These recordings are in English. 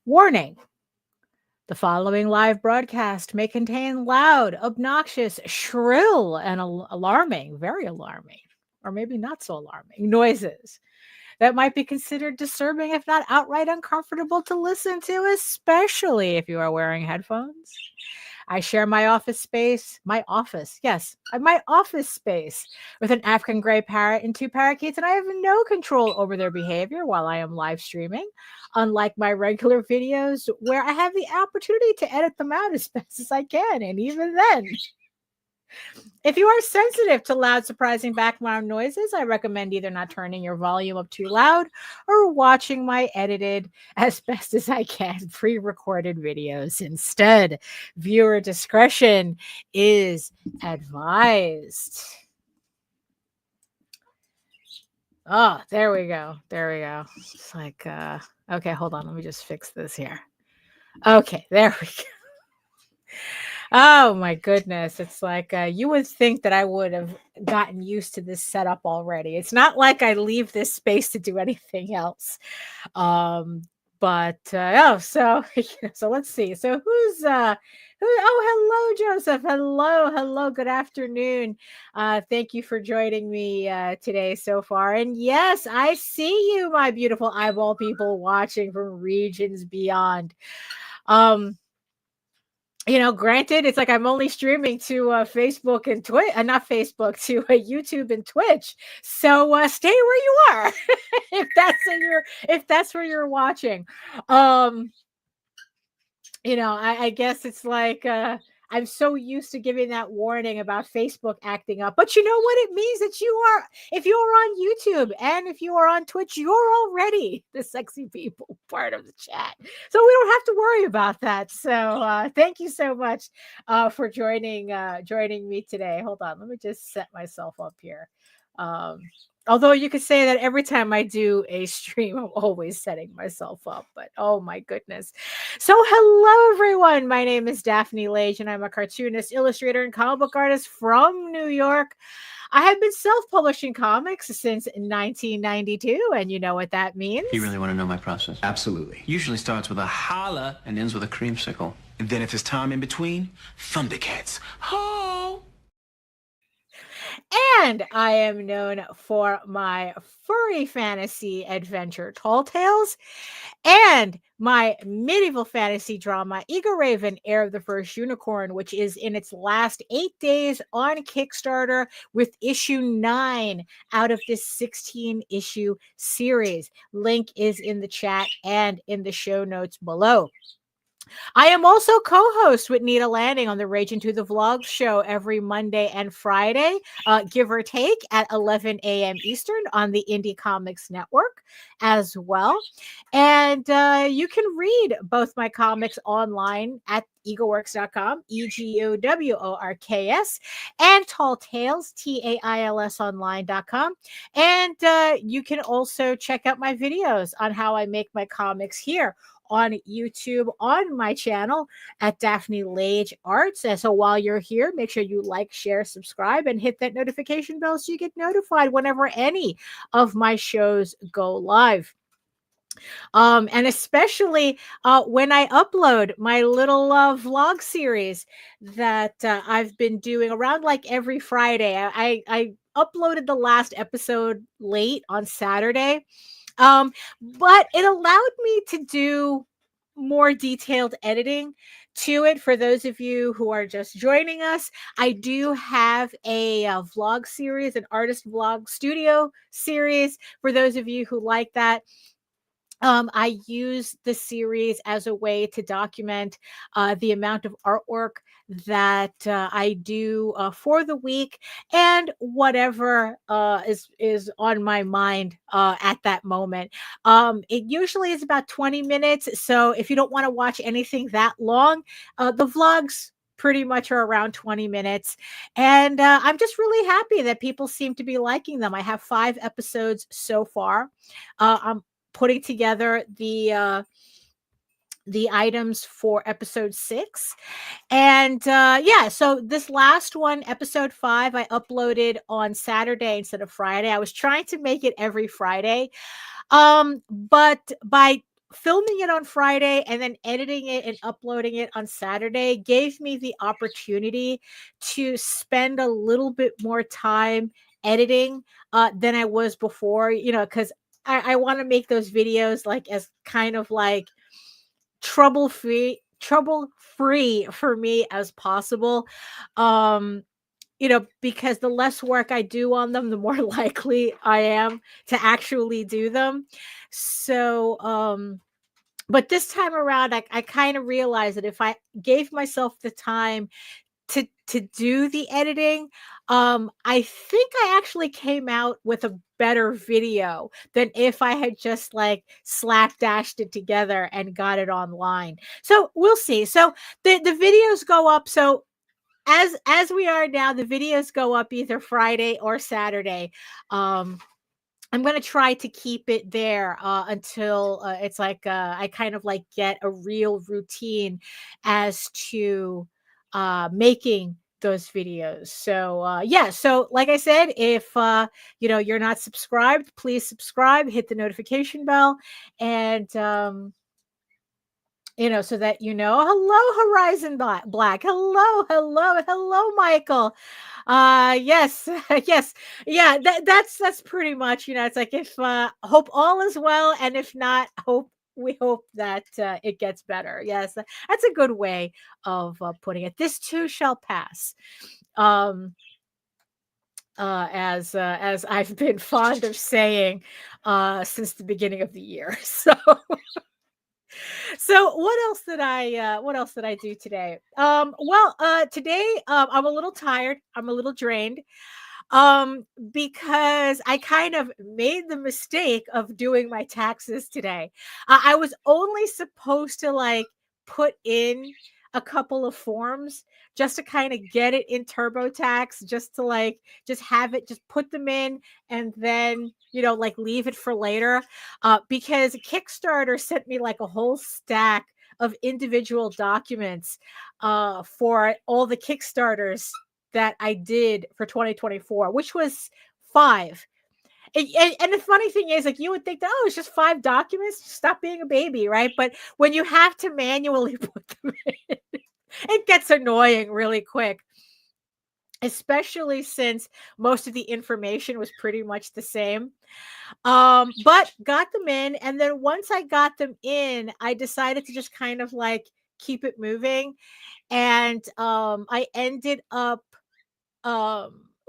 Warning. The following live broadcast may contain loud, obnoxious, shrill, and alarming, very alarming, or maybe not so alarming noises that might be considered disturbing, if not outright uncomfortable to listen to, especially if you are wearing headphones. I share my office space, my office space with an African gray parrot and 2 parakeets, and I have no control over their behavior while I am live streaming, unlike my regular videos where I have the opportunity to edit them out as best as I can, and even then. If you are sensitive to loud, surprising background noises, I recommend either not turning your volume up too loud or watching my edited, as best as I can, pre-recorded videos instead. Viewer discretion is advised. Oh, there we go. There we go. It's like, okay, hold on. Let me just fix this here. Okay, there we go. Oh my goodness. It's like you would think that I would have gotten used to this setup already. It's not like I leave this space to do anything else. So let's see. So hello, Joseph. Hello, good afternoon. Thank you for joining me today so far. And yes, I see you, my beautiful eyeball people watching from regions beyond. Granted, it's like I'm only streaming to Facebook and Twitch, not Facebook, to YouTube and Twitch. So stay where you are if that's where you're watching. I guess it's like I'm so used to giving that warning about Facebook acting up. But you know what? It means that if you are on YouTube and if you are on Twitch, you're already the sexy people part of the chat. So we don't have to worry about that. So thank you so much for joining me today. Hold on. Let me just set myself up here. Although you could say that every time I do a stream, I'm always setting myself up. But oh my goodness. So hello, everyone. My name is Daphne Lage, and I'm a cartoonist, illustrator, and comic book artist from New York. I have been self-publishing comics since 1992, and you know what that means. You really want to know my process? Absolutely. Usually starts with a holla and ends with a creamsicle. And then if there's time in between, Thundercats. Ho! And I am known for my furry fantasy adventure, Tall Tales, and my medieval fantasy drama, Eagle Raven, Heir of the First Unicorn, which is in its last 8 days on Kickstarter with issue 9 out of this 16-issue series. Link is in the chat and in the show notes below. I am also co-host with Nita Landing on the Rage Into the Vlogs show every Monday and Friday, give or take, at 11 a.m. Eastern on the Indie Comics Network as well. And you can read both my comics online at egoworks.com, EGOWORKS, and Tall Tales, TAILS online.com. And you can also check out my videos on how I make my comics here on YouTube on my channel at Daphne Lage Arts. And so while you're here, make sure you like, share, subscribe, and hit that notification bell so you get notified whenever any of my shows go live. And especially when I upload my little vlog series that I've been doing around like every Friday. I uploaded the last episode late on Saturday. But it allowed me to do more detailed editing to it. For those of you who are just joining us, I do have a vlog series, an artist vlog studio series. For those of you who like that, I use the series as a way to document the amount of artwork that I do for the week and whatever is on my mind at that moment. It usually is about 20 minutes. So if you don't want to watch anything that long, the vlogs pretty much are around 20 minutes. And I'm just really happy that people seem to be liking them. I have 5 episodes so far. I'm putting together the items for episode 6. And so this last one, episode 5, I uploaded on Saturday instead of Friday. I was trying to make it every Friday. But by filming it on Friday and then editing it and uploading it on Saturday gave me the opportunity to spend a little bit more time editing than I was before, because I want to make those videos like as kind of like trouble free for me as possible. Um, because the less work I do on them, the more likely I am to actually do them. So, but this time around, I kind of realized that if I gave myself the time to do the editing, I think I actually came out with a better video than if I had just like slapdashed it together and got it online. So we'll see. So the videos go up. So as we are now, the videos go up either Friday or Saturday. I'm going to try to keep it there until it's like I kind of like get a real routine as to making those videos. So yeah, so like I said, if you're not subscribed, please subscribe, hit the notification bell, and so that hello Horizon Black, hello Michael. Yes, yes, yeah, that's pretty much, it's like if hope all is well, and if not, we hope that it gets better. Yes, that's a good way of putting it. This too shall pass. As I've been fond of saying since the beginning of the year. So what else did I do today? Well, today I'm a little tired. I'm a little drained. Because I kind of made the mistake of doing my taxes today. I was only supposed to like put in a couple of forms just to kind of get it in TurboTax, just to like just have it, just put them in, and then like leave it for later. Because Kickstarter sent me like a whole stack of individual documents for all the Kickstarters that I did for 2024, which was 5. And the funny thing is, like, you would think that, oh, it's just 5 documents, stop being a baby, right? But when you have to manually put them in, it gets annoying really quick, especially since most of the information was pretty much the same. But got them in, and then once I got them in, I decided to just kind of like keep it moving. And I ended up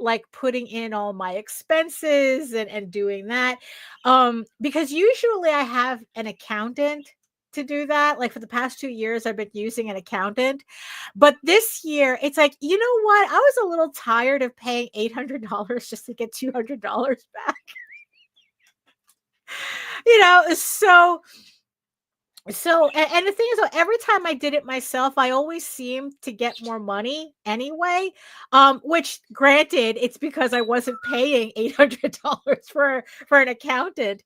like putting in all my expenses and doing that, because usually I have an accountant to do that. Like for the past 2 years I've been using an accountant, but this year it's like, you know what, I was a little tired of paying $800 just to get $200 back. And the thing is, every time I did it myself, I always seemed to get more money anyway. Which, granted, it's because I wasn't paying $800 for an accountant.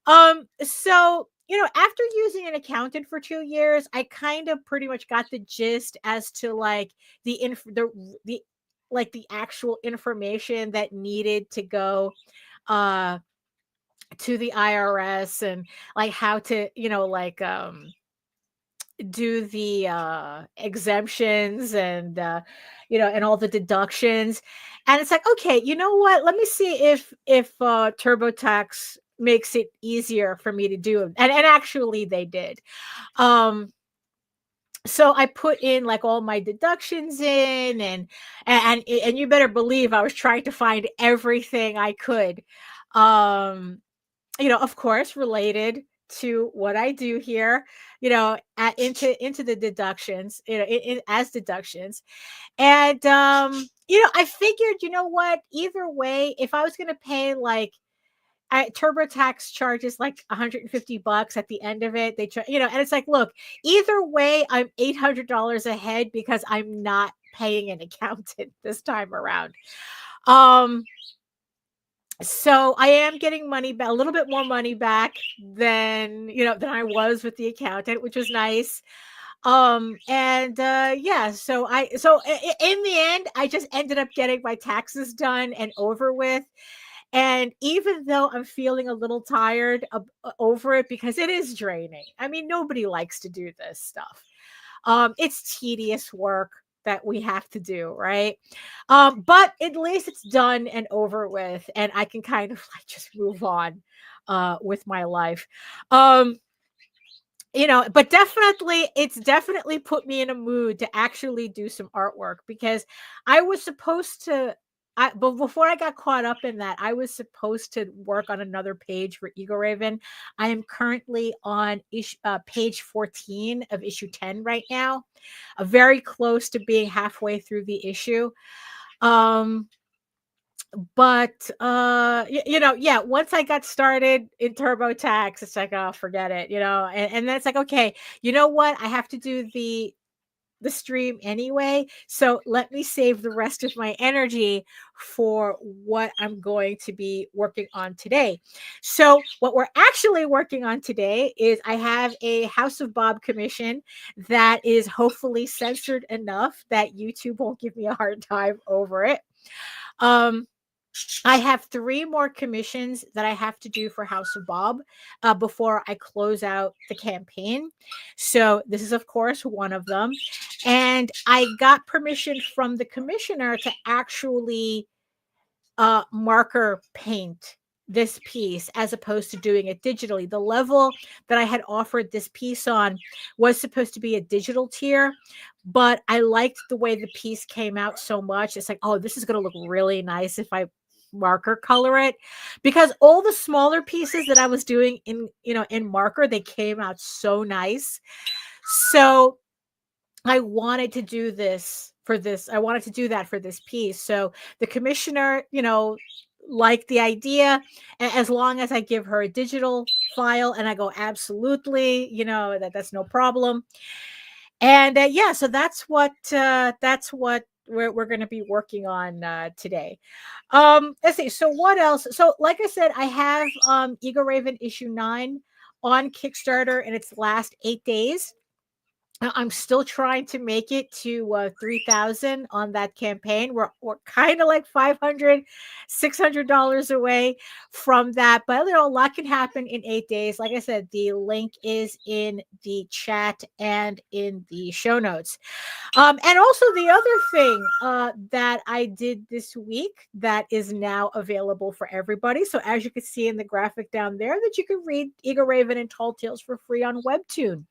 So after using an accountant for 2 years, I kind of pretty much got the gist as to like the actual information that needed to go to the IRS, and like how to do the exemptions, and and all the deductions. And it's like, okay, you know what, let me see if TurboTax makes it easier for me to do it. And actually they did. So I put in like all my deductions in, and you better believe I was trying to find everything I could, of course, related to what I do here, into the deductions, as deductions. And, I figured, what, either way, if I was going to pay like, TurboTax charges like $150 at the end of it. And it's like, look, either way, I'm $800 ahead because I'm not paying an accountant this time around. So I am getting money back, a little bit more money back than I was with the accountant, which was nice. And yeah, so in the end, I just ended up getting my taxes done and over with. And even though I'm feeling a little tired over it, because it is draining. I mean, nobody likes to do this stuff. It's tedious work that we have to do, right? But at least it's done and over with, and I can kind of like just move on with my life. But it's definitely put me in a mood to actually do some artwork, because I was supposed to but before I got caught up in that, I was supposed to work on another page for Ego Raven. I am currently on page 14 of issue 10 right now, very close to being halfway through the issue. But yeah, once I got started in TurboTax, it's like, oh, forget it, and that's like, okay, you know what, I have to do the stream anyway, so let me save the rest of my energy for what I'm going to be working on today. So what we're actually working on today is I have a House of Bob commission that is hopefully censored enough that YouTube won't give me a hard time over it. I have 3 more commissions that I have to do for House of Bob before I close out the campaign. So this is, of course, one of them. And I got permission from the commissioner to actually marker paint this piece as opposed to doing it digitally. The level that I had offered this piece on was supposed to be a digital tier, but I liked the way the piece came out so much. It's like, oh, this is going to look really nice if I marker color it, because all the smaller pieces that I was doing in marker, they came out so nice. So I wanted to do this for this. I wanted to do that for this piece. So the commissioner, liked the idea, as long as I give her a digital file, and I go, absolutely, that's no problem. And yeah, so that's what we're going to be working on today. Let's see. So what else? So like I said, I have Ego Raven issue 9 on Kickstarter in its last 8 days. I'm still trying to make it to 3,000 on that campaign. We're kind of like $500, $600 away from that, but a lot can happen in 8 days. Like I said, the link is in the chat and in the show notes. And also the other thing that I did this week that is now available for everybody. So as you can see in the graphic down there, that you can read Ego Raven and Tall Tales for free on Webtoon.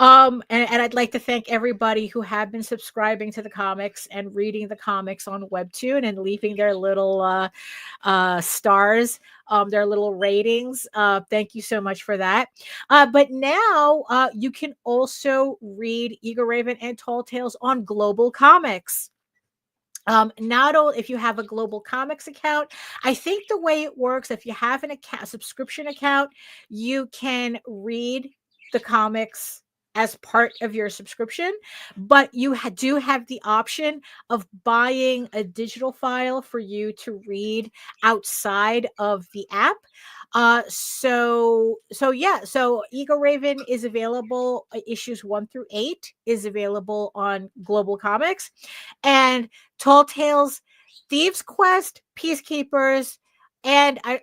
And I'd like to thank everybody who have been subscribing to the comics and reading the comics on Webtoon and leaving their little stars, their little ratings. Thank you so much for that. But now you can also read Ego Raven and Tall Tales on Global Comics. Not only if you have a Global Comics account, I think the way it works, if you have a subscription account, you can read the comics as part of your subscription, but you do have the option of buying a digital file for you to read outside of the app. So Ego Raven is available. Issues 1 through 8 is available on Global Comics, and Tall Tales, Thieves Quest, Peacekeepers, and I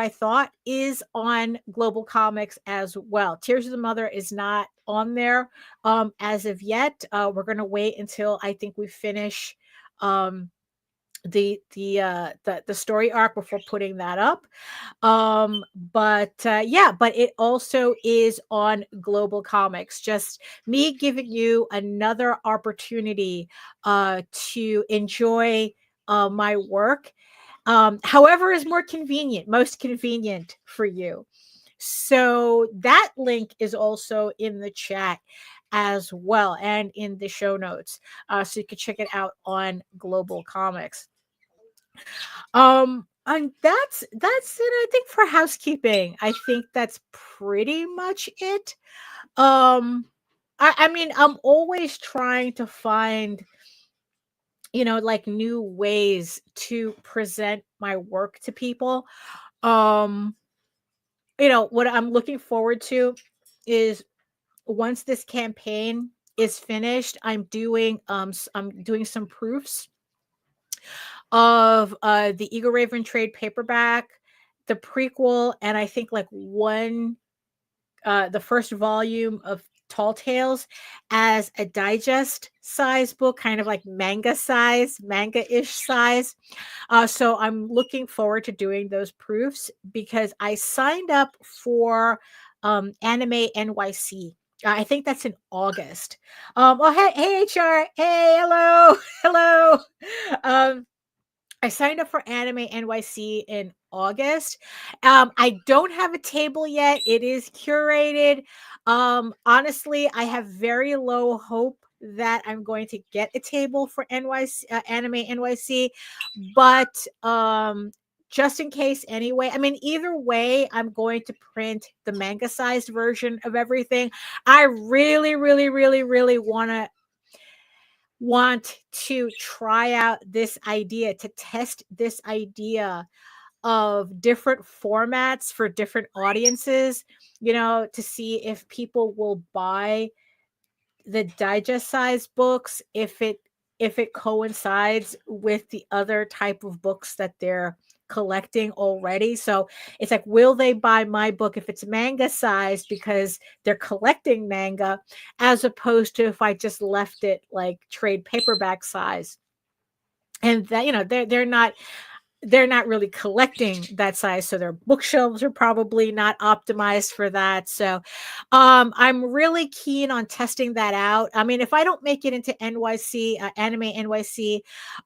thought is on Global Comics as well. Tears of the Mother is not on there as of yet. We're going to wait until I think we finish the story arc before putting that up. But it also is on Global Comics. Just me giving you another opportunity to enjoy my work. However is most convenient for you. So that link is also in the chat as well and in the show notes. So you can check it out on Global Comics. And that's it, I think, for housekeeping. I think that's pretty much it. I mean, I'm always trying to find like new ways to present my work to people. What I'm looking forward to is, once this campaign is finished, I'm doing some proofs of the Eagle Raven trade paperback, the prequel, and I think like the first volume of Tall Tales as a digest size book, kind of like manga-ish size. So I'm looking forward to doing those proofs because I signed up for Anime NYC. I think that's in August. Oh, hey, HR. Hey, hello. Hello. I signed up for Anime NYC in August. I don't have a table yet. It is curated. Honestly, I have very low hope that I'm going to get a table for NYC Anime NYC, but just in case anyway. I mean, either way, I'm going to print the manga sized version of everything. I really, really, really, really want to try out this idea, to test this idea of different formats for different audiences, to see if people will buy the digest size books if it coincides with the other type of books that they're collecting already. So it's like, will they buy my book if it's manga size because they're collecting manga, as opposed to if I just left it like trade paperback size, and that they're not really collecting that size, so their bookshelves are probably not optimized for that. So I'm really keen on testing that out. I mean, if I don't make it into NYC Anime NYC,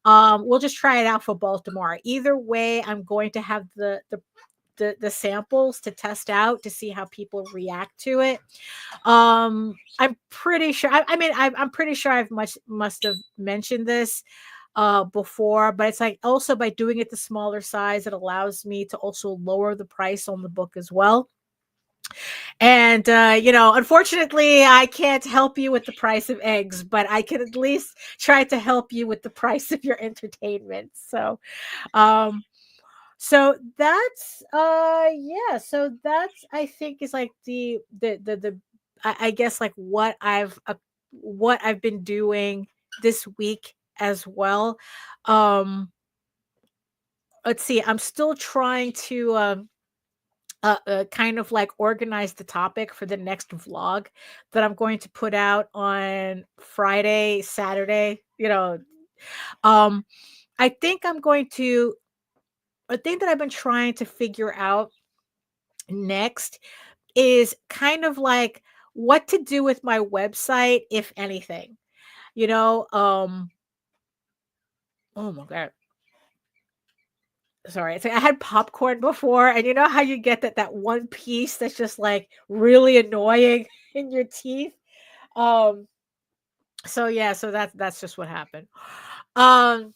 we'll just try it out for Baltimore. Either way, I'm going to have the samples to test out to see how people react to it. I'm pretty sure I'm pretty sure I've must have mentioned this before, but it's like also by doing it the smaller size, it allows me to also lower the price on the book as well. And unfortunately, I can't help you with the price of eggs, but I can at least try to help you with the price of your entertainment. So so that's so that's, I think, is like the I guess like what I've been doing this week as well. Let's see, I'm still trying to kind of like organize the topic for the next vlog that I'm going to put out on Friday, Saturday. Um, I think I'm going to. A thing that I've been trying to figure out next is kind of like what to do with my website, if anything. Oh my god. Sorry, it's like I had popcorn before, and you know how you get that one piece that's just like really annoying in your teeth. Um, so yeah, so that's just what happened. Um,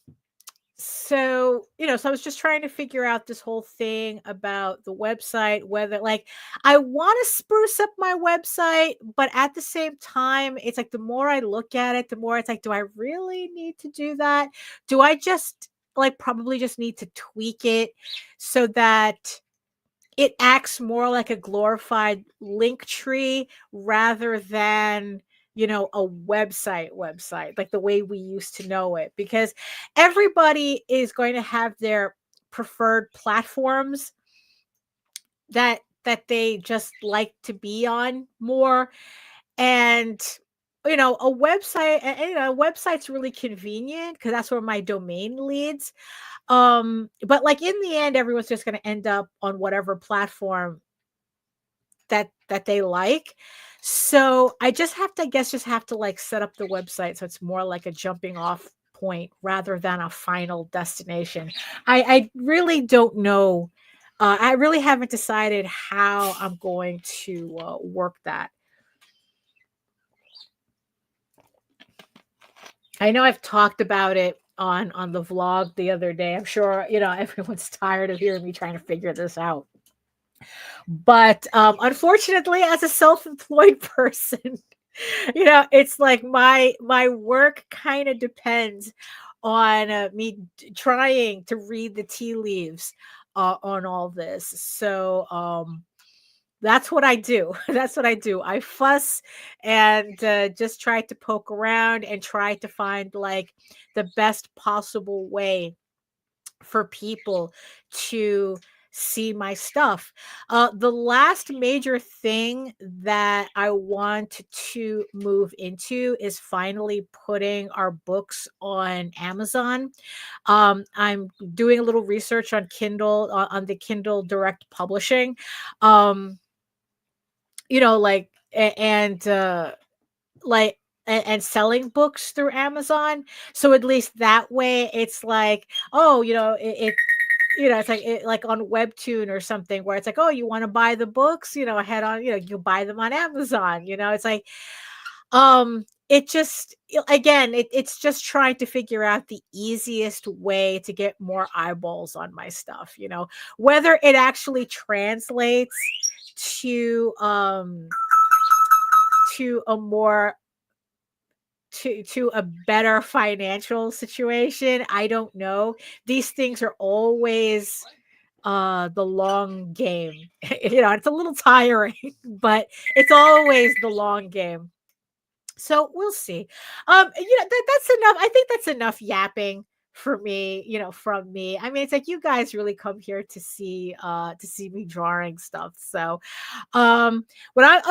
so I was just trying to figure out this whole thing about the website, whether like I want to spruce up my website, but at the same time, it's like the more I look at it, the more it's like, do I really need to do that? Do I just like probably just need to tweak it so that it acts more like a glorified link tree rather than a website like the way we used to know it, because everybody is going to have their preferred platforms that they just like to be on more. And a website, and a website's really convenient because that's where my domain leads. But like in the end, everyone's just going to end up on whatever platform that they like. So I just have to like set up the website so it's more like a jumping off point rather than a final destination. I really don't know. I really haven't decided how I'm going to work that. I know I've talked about it on the vlog the other day. I'm sure everyone's tired of hearing me trying to figure this out. But unfortunately, as a self-employed person, it's like my work kind of depends on me trying to read the tea leaves on all this. So that's what I do. That's what I do. I fuss and just try to poke around and try to find like the best possible way for people to see my stuff. The last major thing that I want to move into is finally putting our books on Amazon. I'm doing a little research on Kindle, on the Kindle Direct Publishing. Um, you know, like, and like, and selling books through Amazon. So at least that way, it's like, oh, it's like like on Webtoon or something where it's like, oh, you want to buy the books, head on, you buy them on Amazon. It's like, it just again, it's just trying to figure out the easiest way to get more eyeballs on my stuff. Whether it actually translates to to a more to a better financial situation, I don't know. These things are always the long game. It's a little tiring, but it's always the long game. So we'll see. That's enough. I think that's enough yapping for me, from me. I mean, it's like you guys really come here to see me drawing stuff. So so what I'm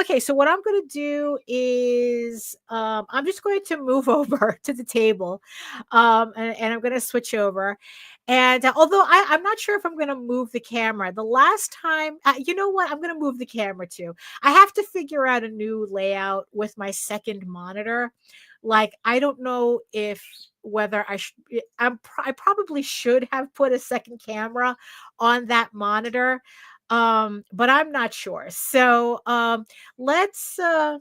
going to do is I'm just going to move over to the table, and I'm going to switch over. And although I'm not sure if I'm going to move the camera, the last time, you know what, I'm going to move the camera too. I have to figure out a new layout with my second monitor. Like, I don't know if whether I probably should have put a second camera on that monitor, but I'm not sure. So let's oh,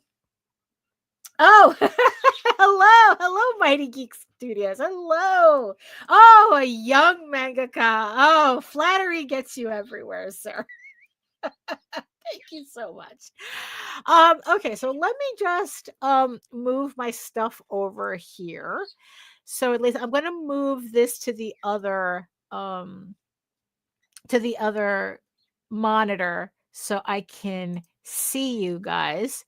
hello, Mighty Geek Studios. Hello. Oh, a young mangaka. Oh, flattery gets you everywhere, sir. Thank you so much. Okay, so let me just move my stuff over here. So at least I'm going to move this to the other monitor so I can see you guys.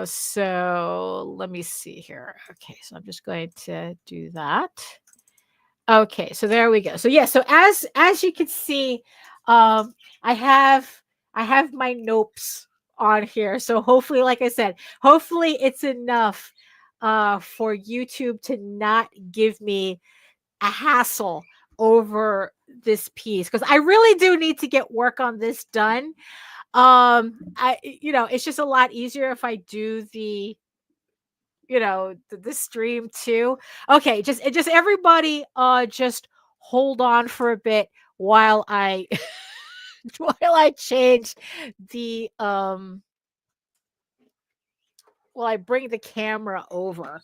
So let me see here. Okay, so I'm just going to do that. Okay, so there we go. So yeah, so as you can see, I have my nopes on here. So hopefully, like I said, hopefully it's enough for YouTube to not give me a hassle over this piece, because I really do need to get work on this done. It's just a lot easier if I do the stream too. Okay, just everybody just hold on for a bit while I while I change the while I bring the camera over.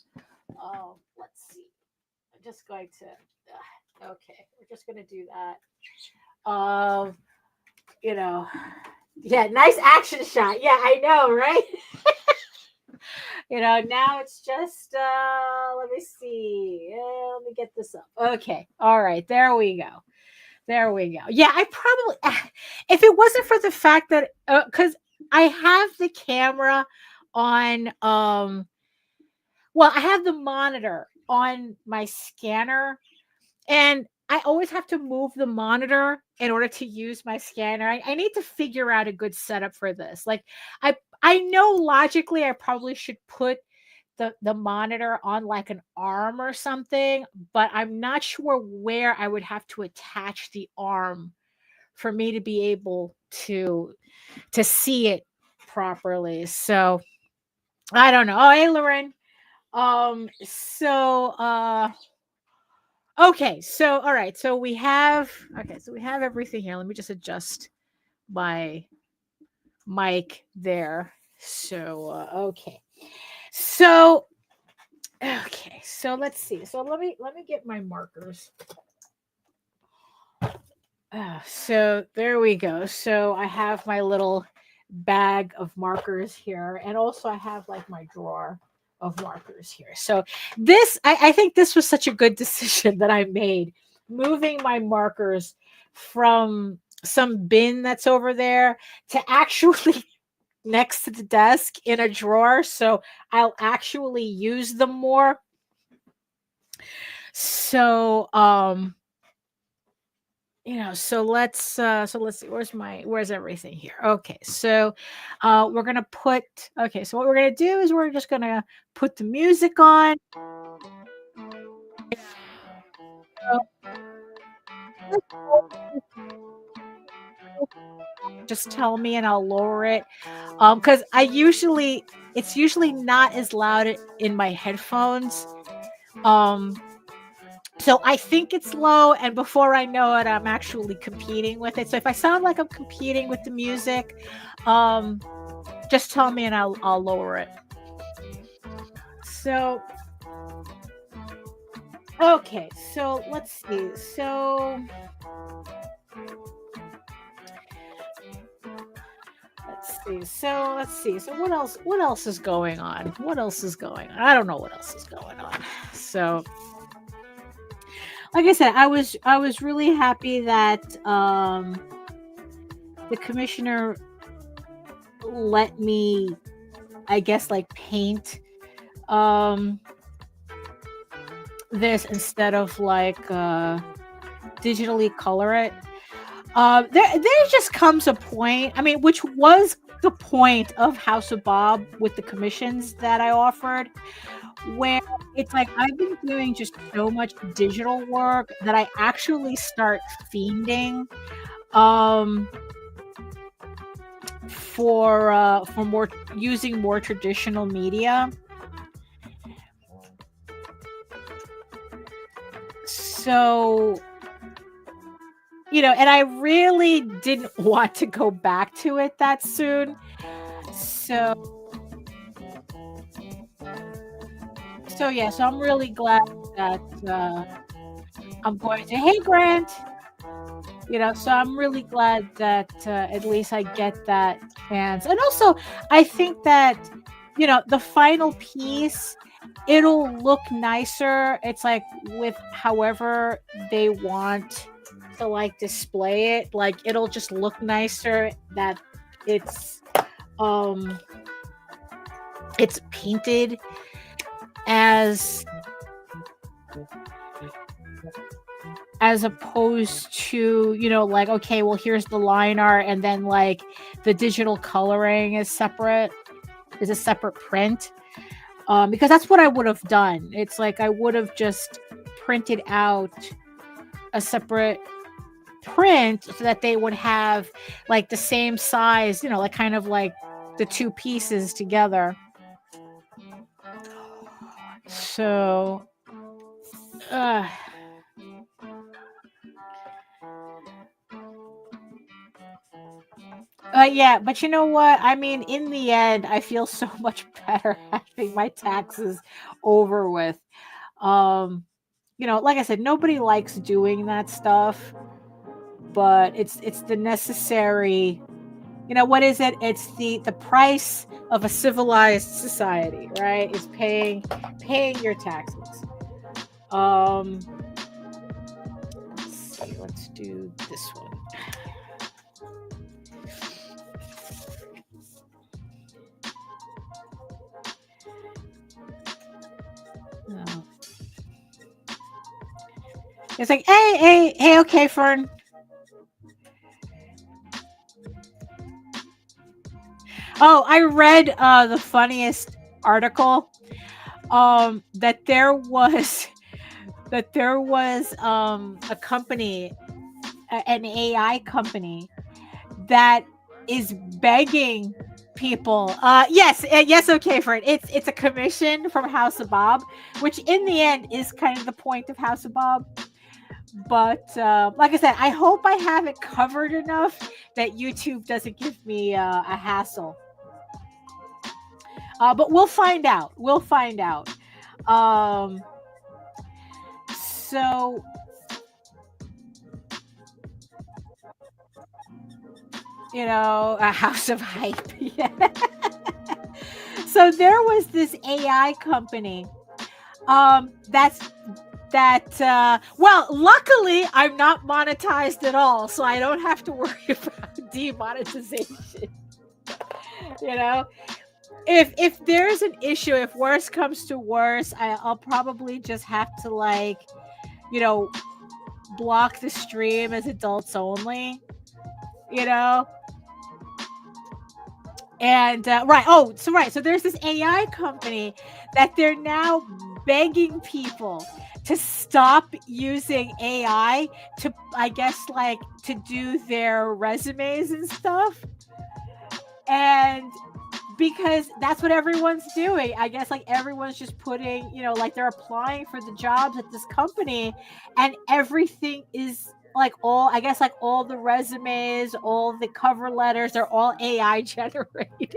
Let's see. I'm just going to okay, we're just going to do that. Yeah, nice action shot. Yeah, I know, right? Now it's just let me see. Let me get this up. Okay. All right. There we go. Yeah, I probably, if it wasn't for the fact that because I have the camera on I have the monitor on my scanner, and I always have to move the monitor in order to use my scanner. I need to figure out a good setup for this. Like, I know logically I probably should put the monitor on like an arm or something, but I'm not sure where I would have to attach the arm for me to be able to see it properly. So I don't know. Oh, hey, Lauren. Okay, so all right, so we have everything here. Let me just adjust my mic there. So okay. So let's see. So let me get my markers. So there we go. So I have my little bag of markers here, and also I have like my drawer of markers here. So this, I think this was such a good decision that I made, moving my markers from some bin that's over there to actually next to the desk in a drawer, so I'll actually use them more. So So let's see, where's everything here? Okay, so we're gonna put okay, so what we're gonna do is we're just gonna put the music on. Just tell me and I'll lower it. Because it's usually not as loud in my headphones. So I think it's low, and before I know it, I'm actually competing with it. So if I sound like I'm competing with the music, just tell me and I'll lower it. So okay, so let's see. So let's see. So what else is going on? What else is going on? I don't know what else is going on. So like I said, I was really happy that the commissioner let me, I guess, like paint this instead of like digitally color it. There just comes a point, I mean, which was the point of House of Bob with the commissions that I offered, where it's like I've been doing just so much digital work that I actually start fiending for more using more traditional media. So and I really didn't want to go back to it that soon. So yeah, so I'm really glad that I'm going to, hey Grant, so I'm really glad that at least I get that chance. And also I think that, the final piece, it'll look nicer. It's like with however they want to like display it, like it'll just look nicer that it's painted as opposed to like, okay, well, here's the line art and then like the digital coloring is a separate print, because that's what I would have done. It's like I would have just printed out a separate print so that they would have like the same size, like kind of like the two pieces together. So yeah, but you know what? I mean, in the end, I feel so much better having my taxes over with. Like I said, nobody likes doing that stuff, but it's the necessary, what is it? It's the price of a civilized society, right? Is paying your taxes. Let's see, let's do this one. It's like, hey, okay, Fern. Oh, I read the funniest article that there was a company, an AI company that is begging people. Yes, okay, Fern. It's a commission from House of Bob, which in the end is kind of the point of House of Bob. But like I said, I hope I have it covered enough that YouTube doesn't give me a hassle. But we'll find out. So a House of Hype. Yeah. So there was this AI company well, luckily I'm not monetized at all, so I don't have to worry about demonetization. If there's an issue, if worse comes to worse, I'll probably just have to like block the stream as adults only, you know? And so there's this AI company that they're now begging people to stop using AI to, I guess, like to do their resumes and stuff. And because that's what everyone's doing, I guess, like everyone's just putting, you know, like they're applying for the jobs at this company, and everything is like all the resumes, all the cover letters, they're all AI generated.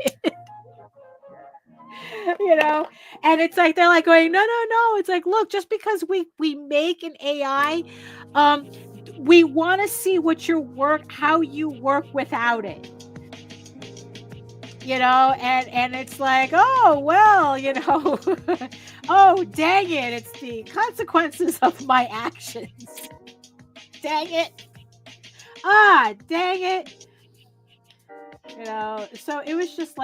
You know, and it's like they're like going, no. It's like, look, just because we make an AI, we want to see how you work without it. You know, and it's like, oh well, you know, oh dang it, it's the consequences of my actions. Dang it. Dang it. You know, so it was just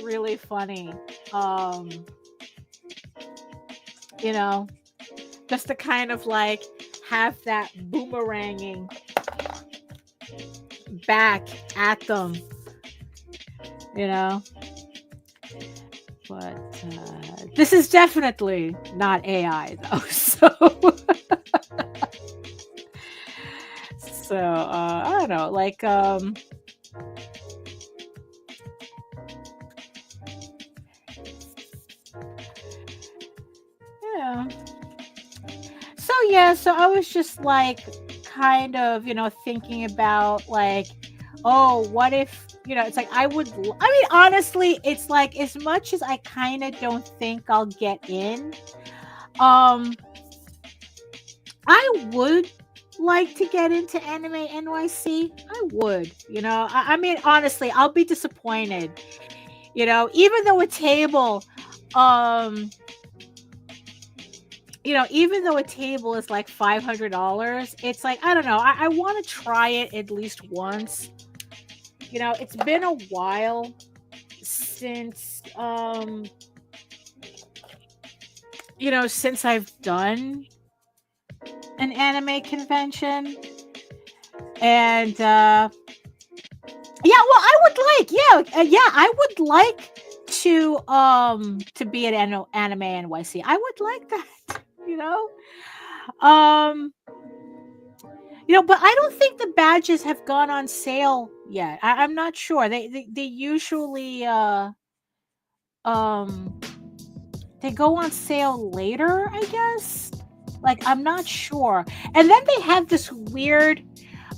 really funny. You know, just to kind of like have that boomeranging back at them, you know. But this is definitely not AI though, so I don't know, like so I was just like kind of, you know, thinking about like, oh, what if, you know, it's like honestly, it's like, as much as I kind of don't think I'll get in, I would like to get into Anime NYC. I would, you know, I mean, honestly, I'll be disappointed, you know, even though a table, you know, even though a table is like $500, it's like, I don't know, I want to try it at least once. You know, it's been a while since, you know, since I've done an anime convention. And, I would like to be at Anime NYC. I would like that, you know? You know, but I don't think the badges have gone on sale yet. I'm not sure. They usually they go on sale later, I guess. Like, I'm not sure. And then they have this weird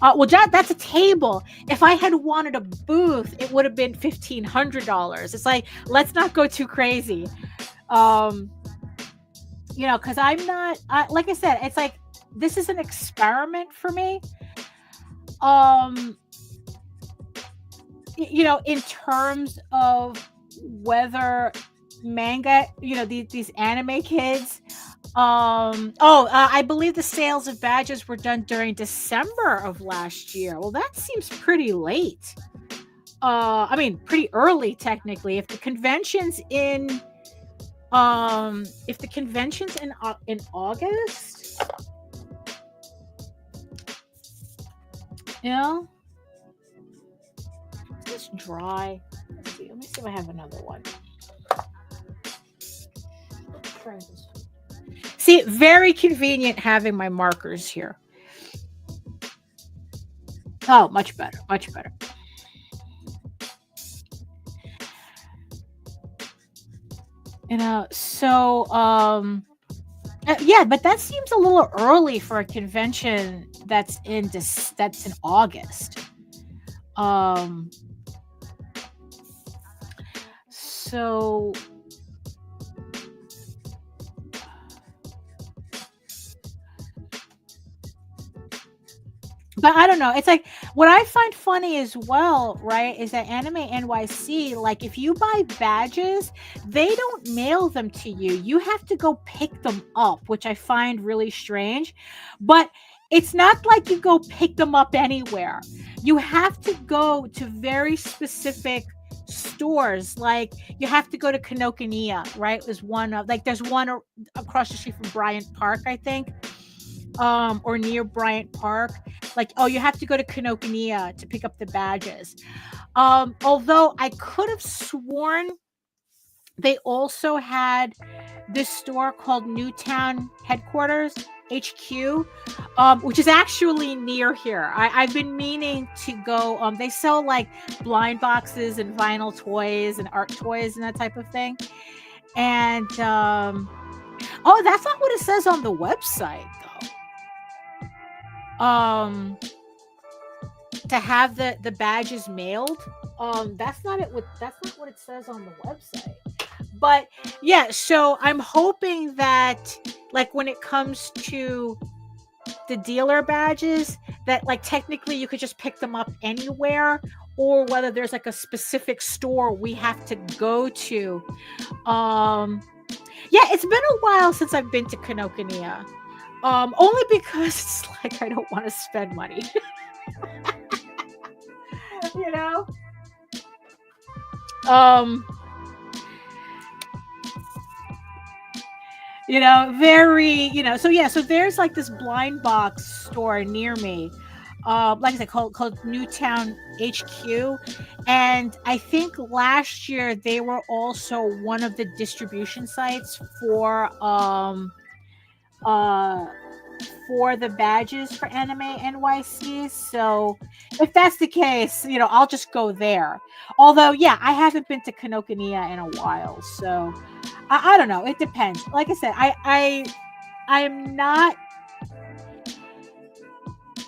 that's a table. If I had wanted a booth, it would have been $1,500. It's like, let's not go too crazy. You know, because I'm not, like I said, it's like, this is an experiment for me. You know, in terms of whether manga, you know, these anime kids, I believe the sales of badges were done during December of last year. Well, that seems pretty late. I mean, pretty early technically. If the convention's in August, you know, it's dry. Let's see. Let me see if I have another one. See, very convenient having my markers here. Oh, much better, much better. You know, so yeah, but that seems a little early for a convention that's in August. So but I don't know. It's like, what I find funny as well, right, is that Anime NYC, like, if you buy badges, they don't mail them to you. You have to go pick them up, which I find really strange. But it's not like you go pick them up anywhere. You have to go to very specific stores. Like, you have to go to Kinokuniya, right? There's one across the street from Bryant Park, I think. or near Bryant Park. Like, oh, you have to go to Kinokuniya to pick up the badges. Although I could have sworn they also had this store called Newtown Headquarters, HQ, which is actually near here. I've been meaning to go. They sell like blind boxes and vinyl toys and art toys and that type of thing. And oh, that's not what it says on the website, though. To have the badges mailed, that's not it. That's not what it says on the website. But yeah, so I'm hoping that, like, when it comes to the dealer badges, that like technically you could just pick them up anywhere, or whether there's like a specific store we have to go to. Yeah, it's been a while since I've been to Kinokuniya. Only because it's like I don't want to spend money. You know? You know, very, you know, so yeah, so there's like this blind box store near me, like I said, called Newtown HQ. And I think last year they were also one of the distribution sites for the badges for Anime NYC. So if that's the case, you know, I'll just go there. Although, yeah, I haven't been to Kinokuniya in a while, so I don't know. It depends. Like I said, I am not.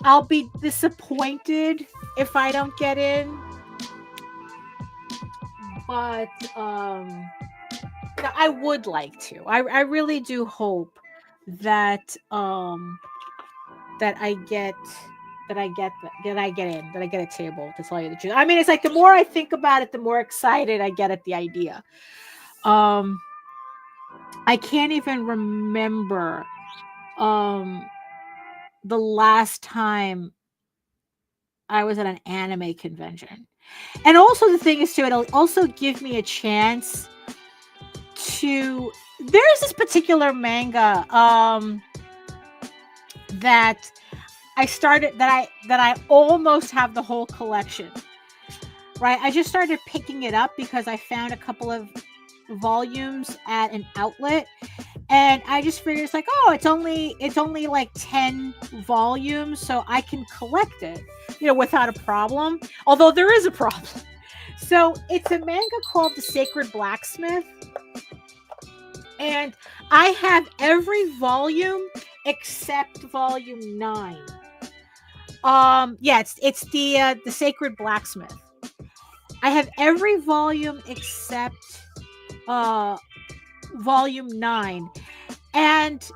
I'll be disappointed if I don't get in, but I would like to. I really do hope that that I get a table, to tell you the truth. I mean, it's like the more I think about it, the more excited I get at the idea. I can't even remember the last time I was at an anime convention. And also the thing is too, it'll also give me a chance to, there's this particular manga that I started, that I almost have the whole collection. Right? I just started picking it up because I found a couple of volumes at an outlet, and I just figured it's like, oh, it's only like 10 volumes, so I can collect it, you know, without a problem. Although there is a problem. So it's a manga called The Sacred Blacksmith, and I have every volume except volume 9. Yeah, it's the Sacred Blacksmith. I have every volume except volume 9, and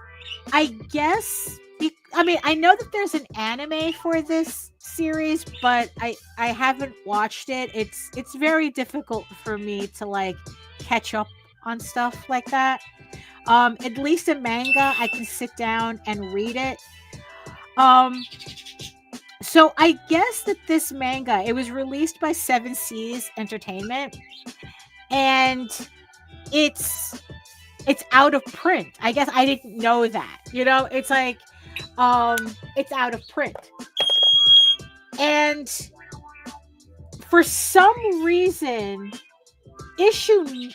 I guess I mean, I know that there's an anime for this series, but I haven't watched it. It's very difficult for me to like catch up on stuff like that. At least a manga, I can sit down and read it. So I guess that this manga, it was released by 7 Seas Entertainment, and it's out of print. I guess I didn't know that. You know, it's like it's out of print. And for some reason,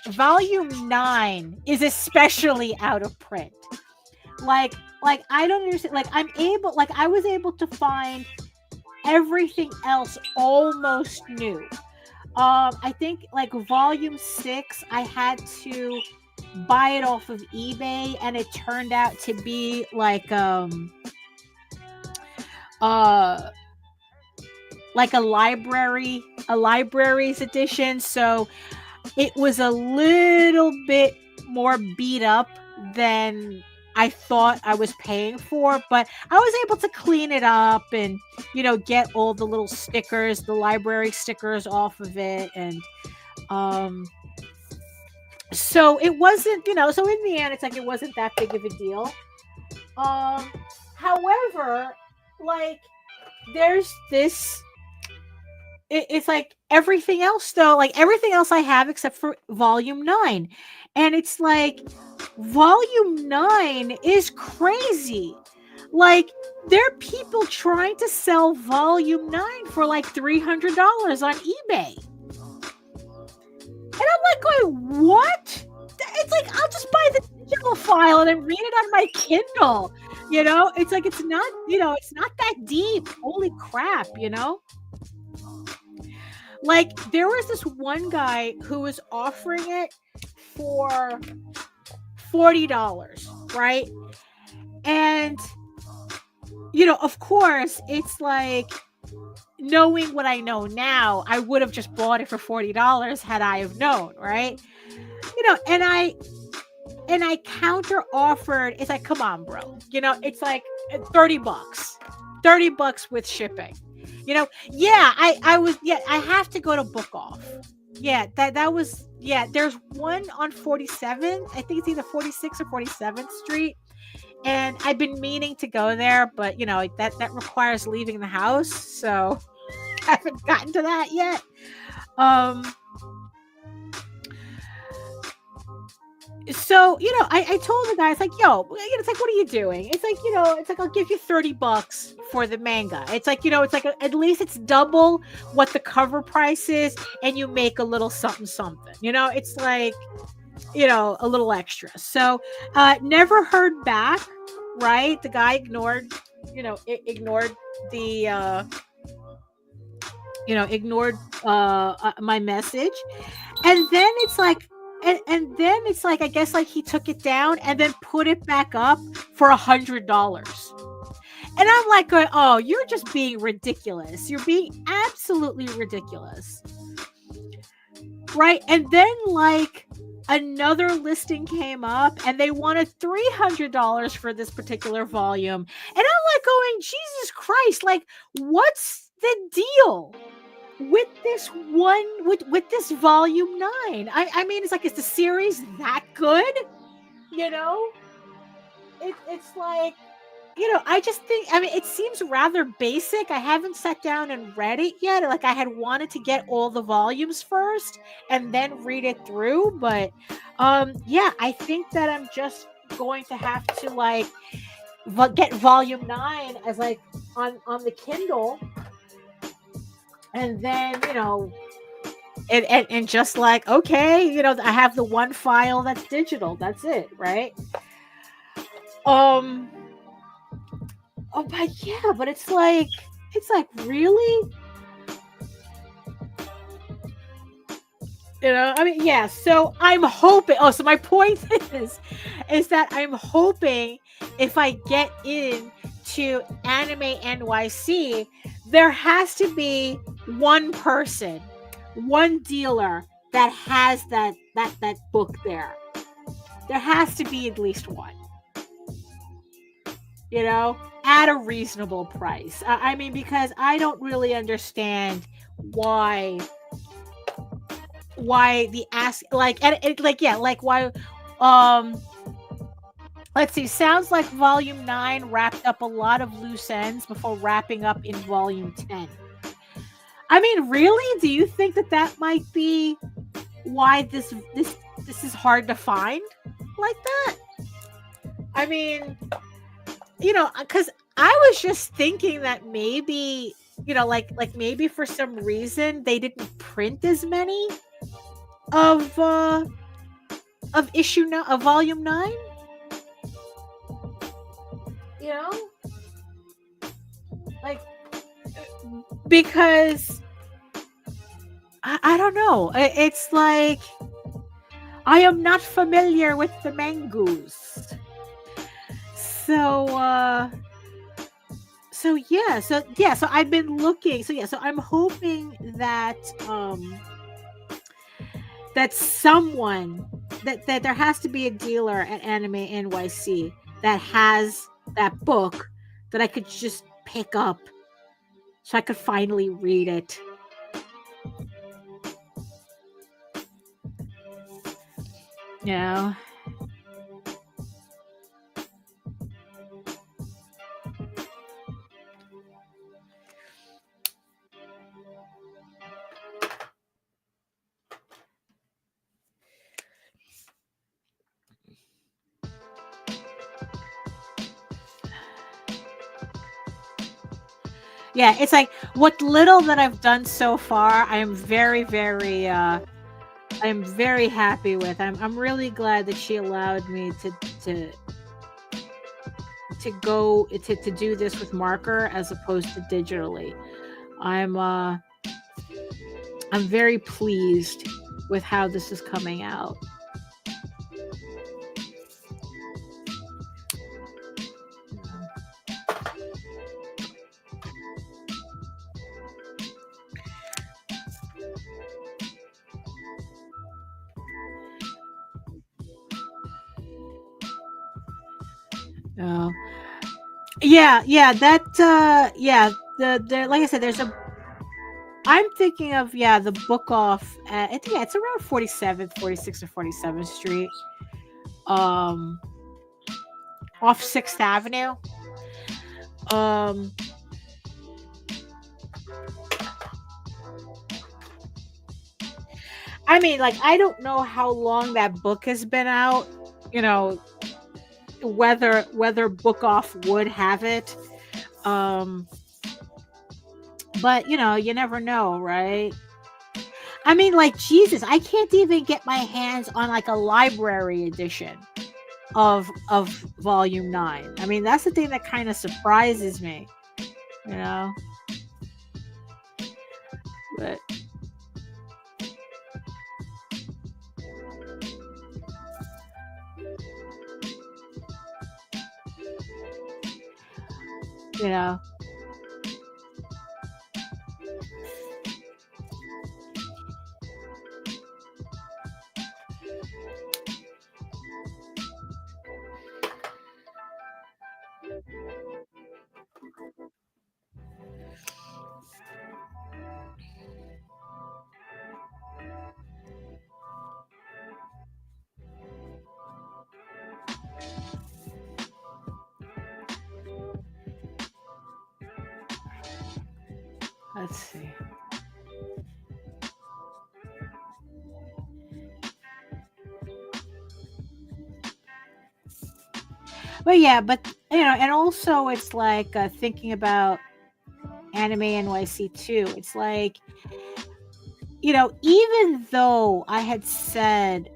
volume 9 is especially out of print. Like I don't understand. Like I was able to find everything else almost new. I think like volume 6, I had to buy it off of eBay, and it turned out to be like a library's edition. So it was a little bit more beat up than I thought I was paying for, but I was able to clean it up and, you know, get all the little stickers, the library stickers off of it. And so it wasn't, you know, so in the end, it's like it wasn't that big of a deal. However, like there's this, it's like everything else though, like everything else I have except for volume 9. And it's like volume 9 is crazy. Like, there are people trying to sell volume 9 for like $300 on eBay. And I'm like going, what? It's like, I'll just buy the digital file and then read it on my Kindle. You know, it's like, it's not, it's not that deep. Holy crap, Like, there was this one guy who was offering it for $40, right? And, of course, it's like, knowing what I know now, I would have just bought it for $40 had I have known, right? And I counter offered. It's like, come on, bro. It's like $30 with shipping. Yeah, I have to go to Book Off. Yeah, that was, there's one on 47th. I think it's either 46th or 47th Street. And I've been meaning to go there, but that requires leaving the house, so I haven't gotten to that yet. So, I told the guy, it's like, yo, it's like, what are you doing? It's like, it's like, I'll give you $30 for the manga. It's like, it's like, at least it's double what the cover price is, and you make a little something. It's like, a little extra. So, never heard back, right? The guy ignored the, ignored my message. And then it's like, and then it's like, I guess like he took it down and then put it back up for $100. And I'm like, oh, you're just being ridiculous. You're being absolutely ridiculous. Right. And then like another listing came up and they wanted $300 for this particular volume. And I'm like going, Jesus Christ, like, what's the deal with this one, with this volume 9? I mean, it's like, is the series that good? It's like, I just think, I mean, it seems rather basic. I haven't sat down and read it yet. Like, I had wanted to get all the volumes first and then read it through. But yeah, I think that I'm just going to have to like get volume 9 as like on the Kindle. And then, and just like, okay, I have the one file that's digital. That's it, right? Oh, but yeah, but it's like really? I mean, yeah, so I'm hoping, so my point is that I'm hoping if I get into Anime NYC, there has to be one person, one dealer that has that book there. There has to be at least one. At a reasonable price. I mean, because I don't really understand why the ask, like, and like, yeah, like why, let's see, sounds like volume 9 wrapped up a lot of loose ends before wrapping up in volume 10. I mean, really? Do you think that might be why this is hard to find like that? I mean, because I was just thinking that maybe, like maybe for some reason they didn't print as many of volume 9. Like, because I don't know. It's like, I am not familiar with the mangoes. So I've been looking. So I'm hoping that that someone that there has to be a dealer at Anime NYC that has that book that I could just pick up so I could finally read it. Yeah, it's like what little that I've done so far, I'm very, very I'm very happy with. I'm really glad that she allowed me to go to do this with marker as opposed to digitally. I'm very pleased with how this is coming out. Oh. Yeah, that yeah, the like I said, there's a I'm thinking of the book off at, I think it's around 47th, 46th or 47th Street. Off 6th Avenue. I mean, like, I don't know how long that book has been out, you know, whether book off would have it. But you know, you never know, right? I mean, like, Jesus, I can't even get my hands on like a library edition of volume 9. I mean, that's the thing that kind of surprises me, you know. But you know, let's see. But yeah, but you know, and also it's like thinking about Anime NYC too. It's like, you know, even though I had said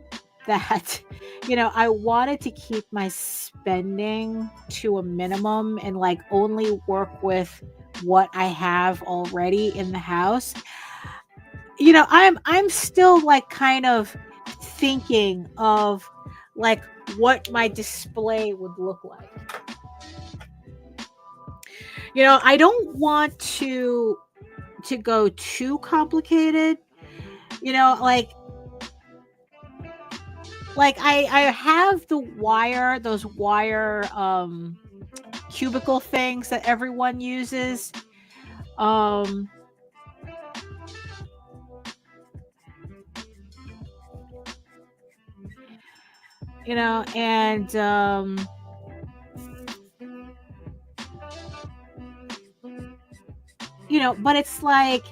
that, you know, I wanted to keep my spending to a minimum and like only work with what I have already in the house, you know, I'm still like kind of thinking of like what my display would look like. You know, I don't want to go too complicated. You know, like I have the wire, those wire cubicle things that everyone uses. You know, and you know, but it's like,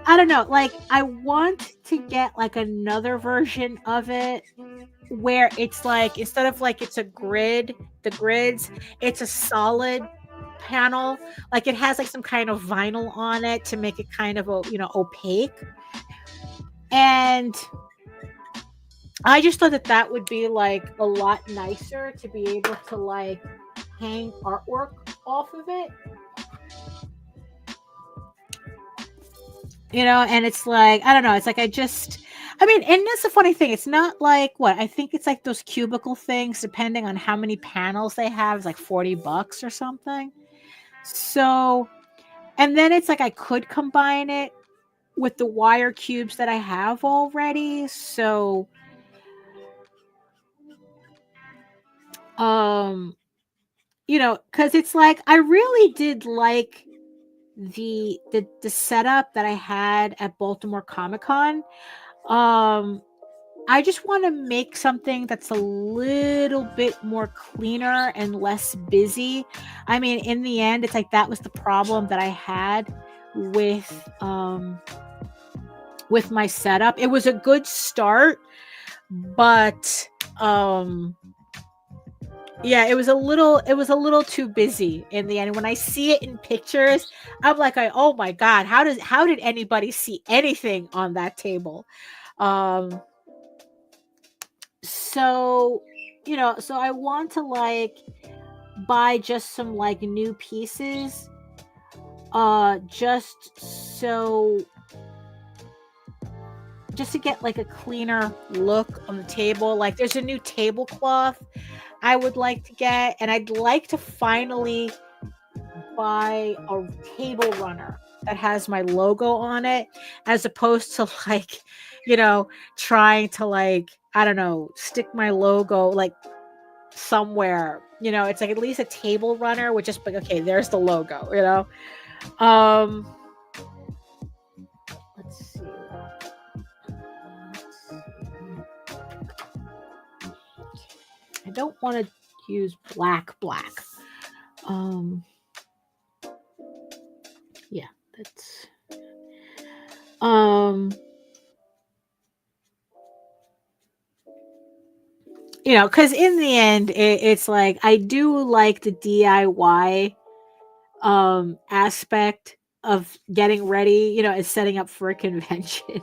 I don't know, like I want to get like another version of it where it's like, instead of like it's a grid, the grids, it's a solid panel, like it has like some kind of vinyl on it to make it kind of, you know, opaque. And I just thought that that would be like a lot nicer to be able to like hang artwork off of it. You know, and it's like, I don't know, it's like I mean, and that's the funny thing. It's not like what I think it's like those cubicle things, depending on how many panels they have, it's like $40 or something. So, and then it's like I could combine it with the wire cubes that I have already. So, you know, because it's like I really did like the setup that I had at Baltimore Comic-Con. I just want to make something that's a little bit more cleaner and less busy. I mean, in the end, it's like that was the problem that I had with my setup. It was a good start, but Yeah, it was a little too busy in the end. When I see it in pictures, I'm like, oh my god, how did anybody see anything on that table? Um, so so I want to like buy just some like new pieces, just just to get like a cleaner look on the table. Like there's a new tablecloth I would like to get, and I'd like to finally buy a table runner that has my logo on it, as opposed to like, trying to like, I don't know, stick my logo like somewhere. It's like at least a table runner would just be okay, there's the logo. Um let's see. I don't want to use black. Um yeah, that's because in the end, it's like I do like the DIY aspect of getting ready, and setting up for a convention.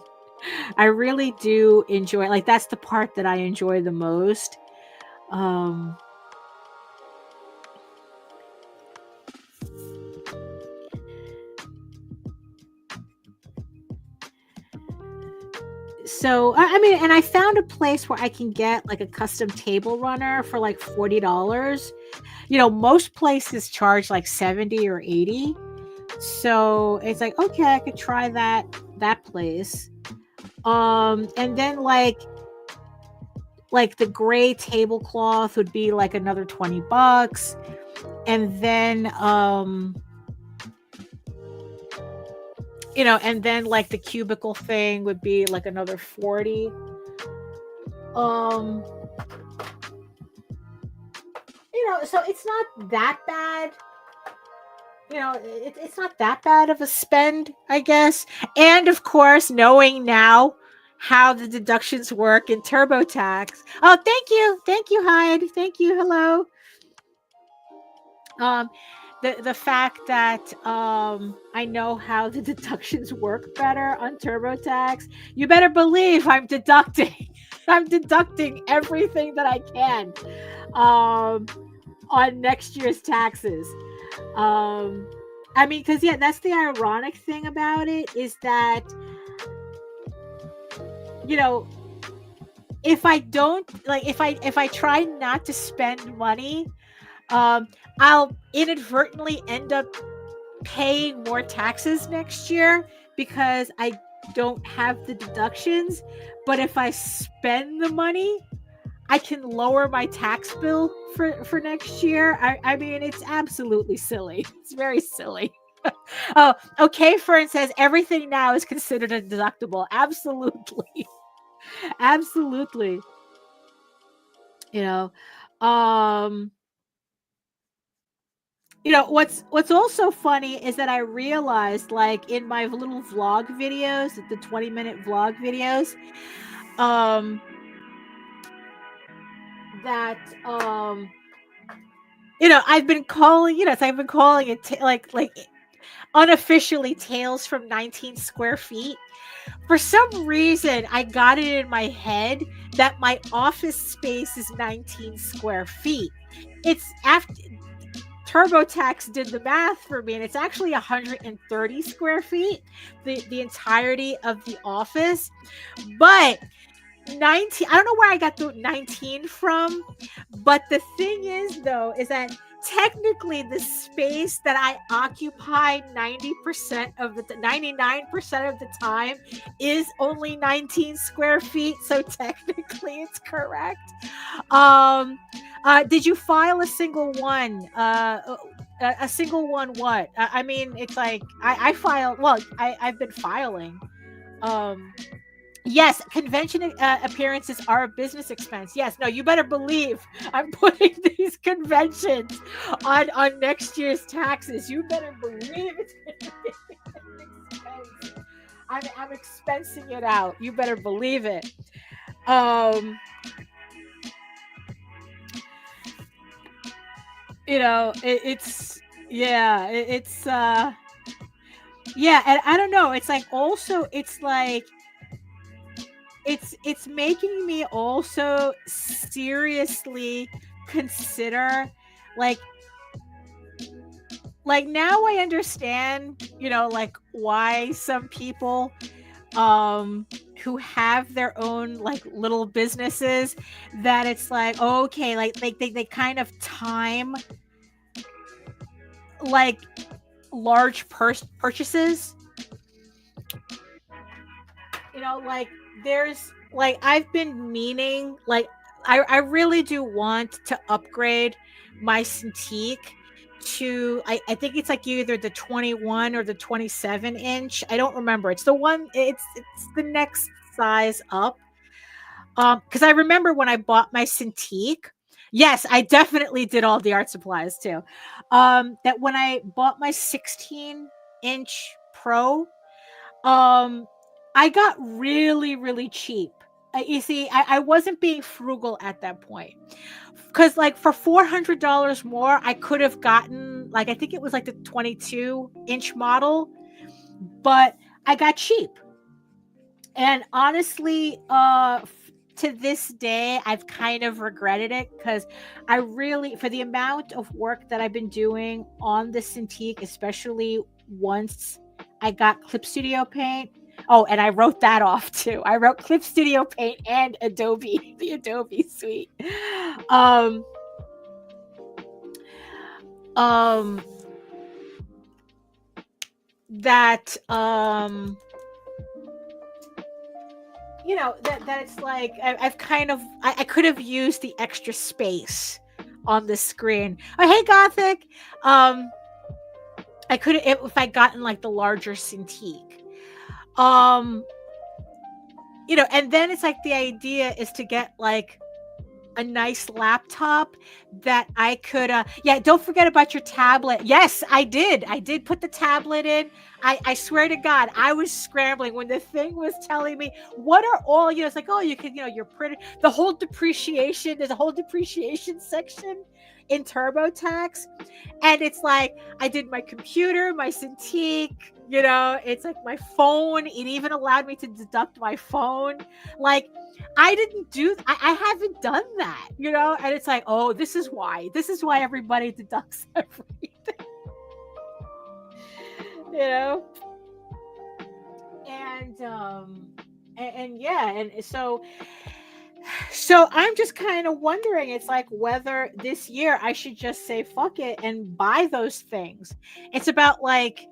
I really do enjoy, like, that's the part that I enjoy the most. Um so I mean, and I found a place where I can get like a custom table runner for like $40. Most places charge like 70 or 80. So it's like, okay, I could try that place. And then like the gray tablecloth would be like another $20. And then and then like the cubicle thing would be like another 40. um so it's not that bad. It's not that bad of a spend, I guess. And of course, knowing now how the deductions work in TurboTax. Oh, thank you, Hyde. Thank you. Hello. Um, the fact that I know how the deductions work better on TurboTax, you better believe I'm deducting. I'm deducting everything that I can on next year's taxes. I mean, because yeah, that's the ironic thing about it, is that if I don't like, if I try not to spend money, I'll inadvertently end up paying more taxes next year because I don't have the deductions. But if I spend the money, I can lower my tax bill for next year. I mean, it's absolutely silly. It's very silly. Oh, okay. Fern says everything now is considered a deductible. Absolutely. Absolutely. You know, um, what's also funny is that I realized, like, in my little vlog videos, the 20-minute vlog videos, um, that I've been calling, so I've been calling it like unofficially Tales from 19 Square Feet. For some reason, I got it in my head that my office space is 19 square feet. It's after TurboTax did the math for me, and it's actually 130 square feet, the entirety of the office. But 19, I don't know where I got the 19 from, but the thing is, though, is that technically the space that I occupy 90% of the 99% of the time is only 19 square feet, so technically it's correct. Did you file a single one? A single one what? I mean, it's like I filed, well, I've been filing. Yes, convention appearances are a business expense. Yes, no, you better believe I'm putting these conventions on next year's taxes. You better believe it's an expense. I'm expensing it out. You better believe it. it's yeah, it's yeah, and I don't know. It's like also, it's like it's making me also seriously consider like now I understand, like why some people who have their own like little businesses, that it's like, okay, like they kind of time like large purchases, like there's like I've been meaning, like I really do want to upgrade my Cintiq to I think it's like either the 21 or the 27 inch. I don't remember. It's the one, it's the next size up. Because I remember when I bought my Cintiq, yes, I definitely did all the art supplies too. That when I bought my 16-inch Pro, I got really, really cheap. You see, I wasn't being frugal at that point. Because, like, for $400 more, I could have gotten, like, I think it was like the 22-inch model, but I got cheap. And honestly, to this day, I've kind of regretted it, because I really, for the amount of work that I've been doing on the Cintiq, especially once I got Clip Studio Paint. Oh, and I wrote that off too. I wrote Clip Studio Paint and Adobe, the Adobe suite. That that it's like I've kind of I could have used the extra space on the screen. Oh, hey Gothic. I could have, if I'd gotten like the larger Cintiq. And then it's like the idea is to get like a nice laptop that I could yeah, don't forget about your tablet. Yes, I did put the tablet in. I swear to God, I was scrambling when the thing was telling me what are all, it's like, oh, you can, your printer, the whole depreciation, there's a whole depreciation section in TurboTax, and it's like I did my computer, my Cintiq, it's like my phone, it even allowed me to deduct my phone. Like I didn't do, I haven't done that, and it's like, oh, this is why everybody deducts everything, and yeah, and so I'm just kind of wondering, it's like whether this year I should just say fuck it and buy those things. It's about like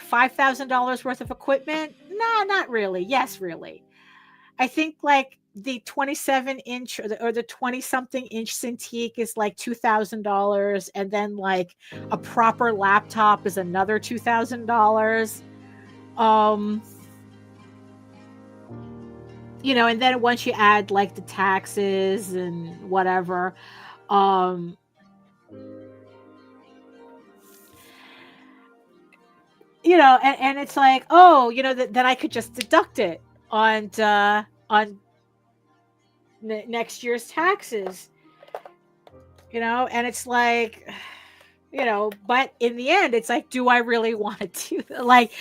$5,000 worth of equipment. Nah, not really. Yes, really. I think like the 27-inch or the 20-something inch Cintiq is like $2,000, and then like a proper laptop is another $2,000. And then once you add like the taxes and whatever, and it's like, oh, that I could just deduct it on next year's taxes, and it's like, but in the end, it's like, do I really want to do that? Like,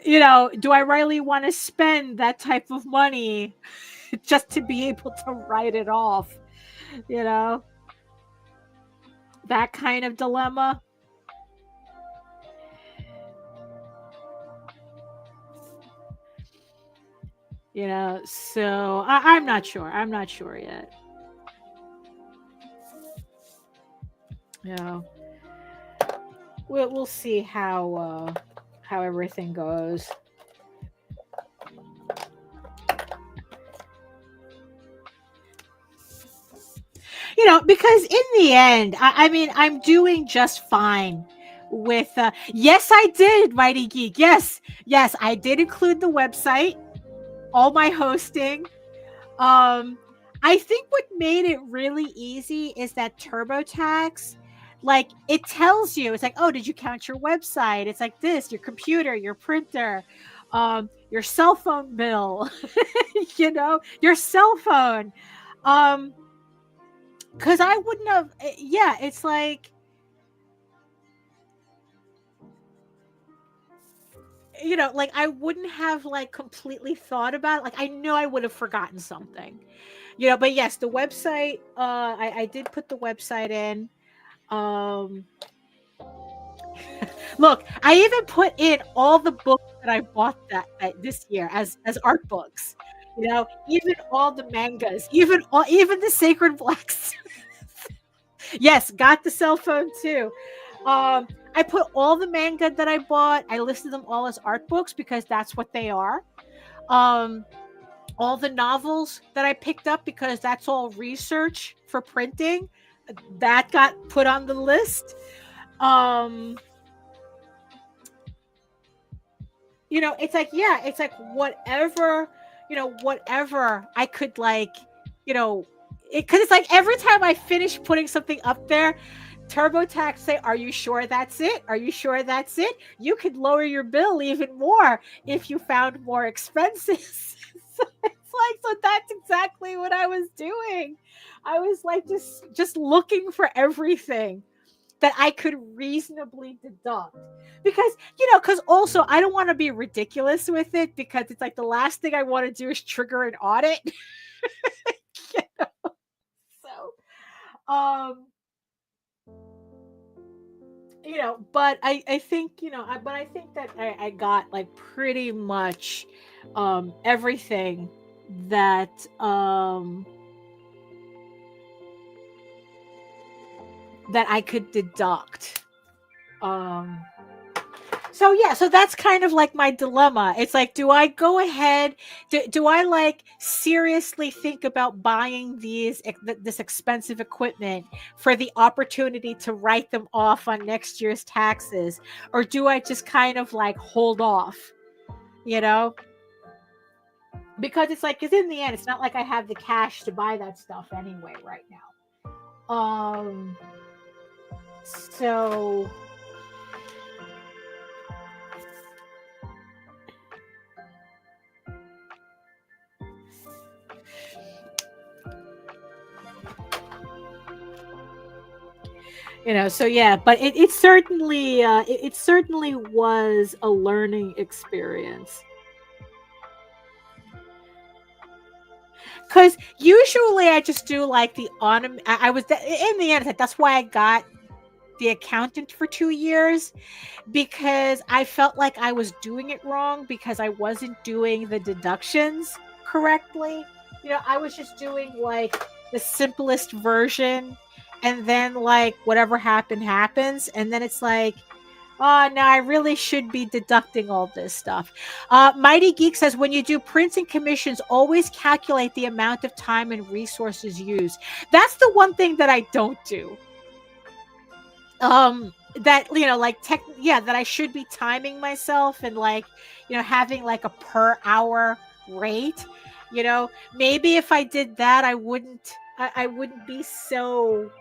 do I really want to spend that type of money just to be able to write it off? That kind of dilemma. So I'm not sure. I'm not sure yet. We'll see how everything goes. Because in the end, I mean, I'm doing just fine with yes, I did, Mighty Geek. Yes, I did include the website, all my hosting. I think what made it really easy is that TurboTax, like, it tells you, it's like, oh, did you count your website? It's like this, your computer, your printer, your cell phone bill, your cell phone. because I wouldn't have. Yeah, it's like, like I wouldn't have like completely thought about it. Like I know I would have forgotten something, but yes, the website, I did put the website in. Um, Look, I even put in all the books that I bought that this year as art books. Even all the mangas, even the Sacred Blacks. Yes, got the cell phone too. I put all the manga that I bought. I listed them all as art books because that's what they are. All the novels that I picked up because that's all research for printing. That got put on the list. It's like, yeah, it's like whatever I could like, because it's like every time I finish putting something up there, TurboTax say, "Are you sure that's it? Are you sure that's it? You could lower your bill even more if you found more expenses." So it's like, so that's exactly what I was doing. I was like just looking for everything that I could reasonably deduct. Because also I don't want to be ridiculous with it, because it's like the last thing I want to do is trigger an audit. So, but I think, but I think that I got like pretty much everything that that I could deduct. So yeah, so that's kind of like my dilemma. It's like, do I go ahead? Do I like seriously think about buying this expensive equipment for the opportunity to write them off on next year's taxes, or do I just kind of like hold off? Because it's like, because in the end, it's not like I have the cash to buy that stuff anyway right now. So. So yeah, but it certainly it certainly was a learning experience. Because usually I just do like the autumn. I was in the end. That's why I got the accountant for 2 years, because I felt like I was doing it wrong because I wasn't doing the deductions correctly. I was just doing like the simplest version, and then like whatever happens, and then it's like, oh no, I really should be deducting all this stuff. Mighty Geek says, when you do prints and commissions, always calculate the amount of time and resources used. That's the one thing that I don't do. That like that I should be timing myself and like having like a per hour rate. Maybe if I did that, I wouldn't be so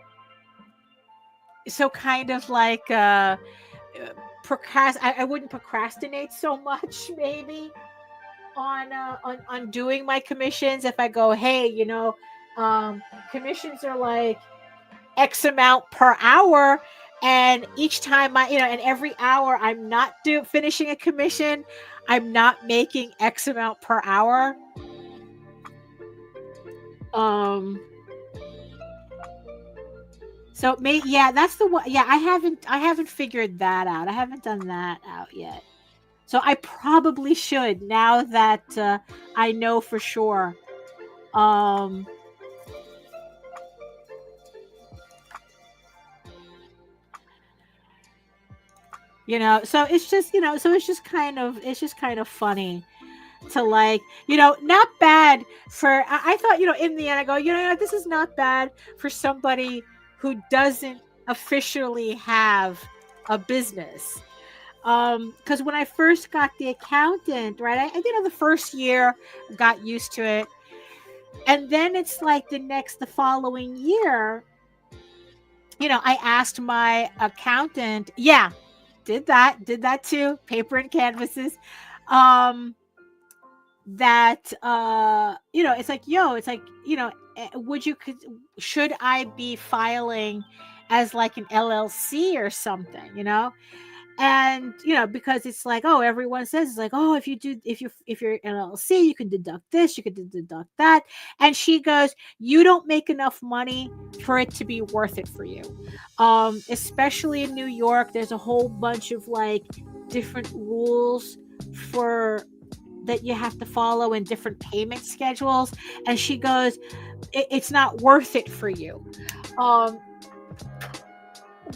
kind of like I wouldn't procrastinate so much, maybe on doing my commissions. If I go, hey, commissions are like X amount per hour, and each time and every hour I'm not finishing a commission, I'm not making X amount per hour. So maybe, yeah, that's the one. Yeah, I haven't figured that out. I haven't done that out yet. So I probably should, now that I know for sure. So it's just, it's just kind of funny to like, not bad for, I thought, in the end I go, this is not bad for somebody who doesn't officially have a business. Because when I first got the accountant, right, I the first year got used to it. And then it's like the following year, I asked my accountant, yeah, did that too, paper and canvases. that it's like, it's like, should I be filing as like an LLC or something, and because it's like, oh, everyone says it's like, oh, if you're an LLC, you can deduct this, you can deduct that. And she goes, you don't make enough money for it to be worth it for you, especially in New York. There's a whole bunch of like different rules for that you have to follow in different payment schedules. And she goes, it's not worth it for you.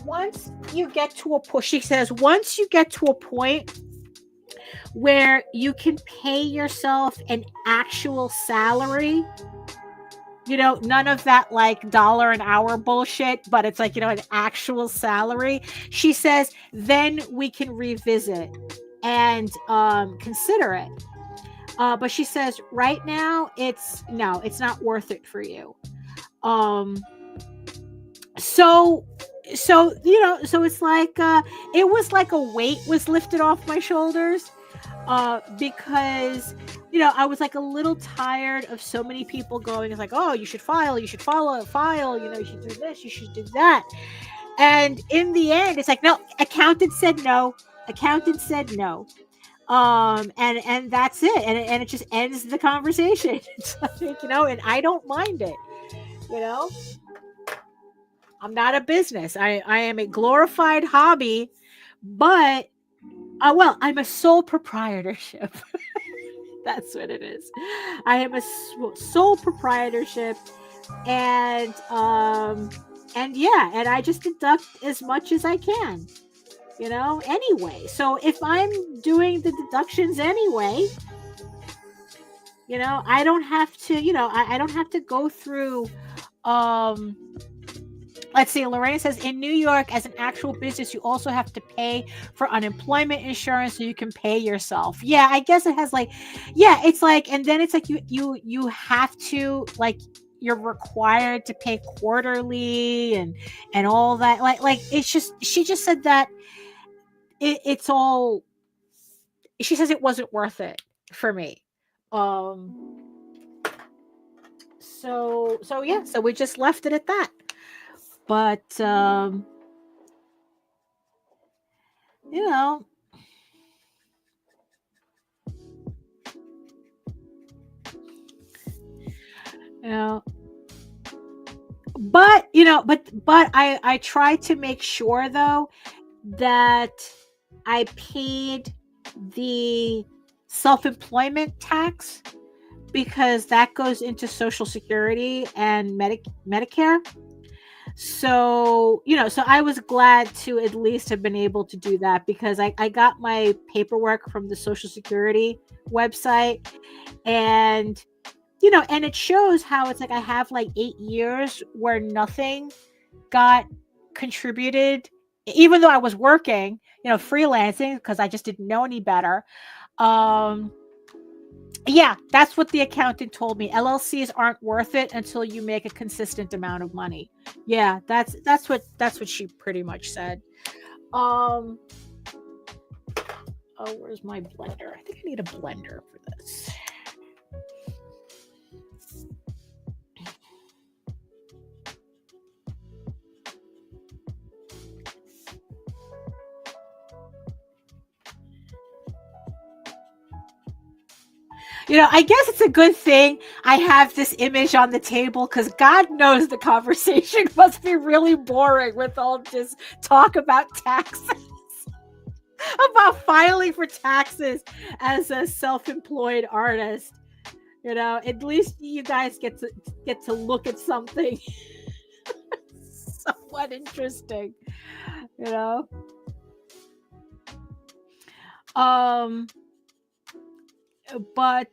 Once you get to a point, she says, once you get to a point where you can pay yourself an actual salary, none of that like $1 an hour bullshit, but it's like, an actual salary. She says, then we can revisit and consider it. But she says right now it's not worth it for you. So it's like it was like a weight was lifted off my shoulders, because I was like a little tired of so many people going, it's like, oh, you should file, you should file, you should do this, you should do that. And in the end, it's like, no, accountant said no. And that's it. And it just ends the conversation. It's like, and I don't mind it, I'm not a business. I am a glorified hobby, but I'm a sole proprietorship. That's what it is. I am a sole proprietorship, and I just deduct as much as I can, anyway. So if I'm doing the deductions anyway, I don't have to, I don't have to go through, let's see, Lorraine says, in New York, as an actual business, you also have to pay for unemployment insurance so you can pay yourself. Yeah, I guess it has like, it's like, and then it's like you have to, like, you're required to pay quarterly and all that. Like it's just, she just said that it's all, she says it wasn't worth it for me. So we just left it at that. But, but I try to make sure though that I paid the self-employment tax, because that goes into Social Security and Medicare. So, so I was glad to at least have been able to do that, because I got my paperwork from the Social Security website, and, and it shows how it's like I have like 8 years where nothing got contributed, even though I was working, freelancing, because I just didn't know any better. Yeah, that's what the accountant told me. LLCs aren't worth it until you make a consistent amount of money. Yeah, that's what she pretty much said. Oh, where's my blender? I think I need a blender for this. I guess it's a good thing I have this image on the table, because God knows the conversation must be really boring with all this talk about taxes, about filing for taxes as a self-employed artist. At least you guys get to look at something somewhat interesting, But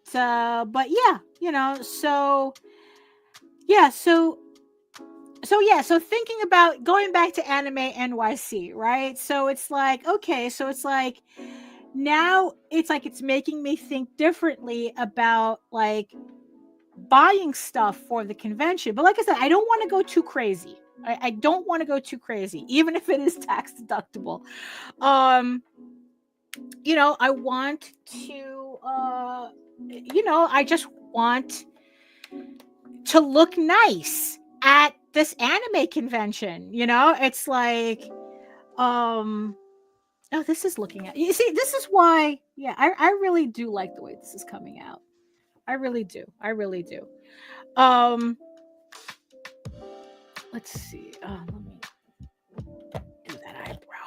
yeah, so thinking about going back to Anime NYC, right? So it's like, okay, so it's like, now it's like, it's making me think differently about like buying stuff for the convention. But like I said, I don't want to go too crazy. I don't want to go too crazy, even if it is tax deductible. I want to, I just want to look nice at this anime convention. It's like, oh, this is looking at, you see, this is why, yeah, I really do like the way this is coming out. I really do. I really do. Let's see. Let me do that eyebrow.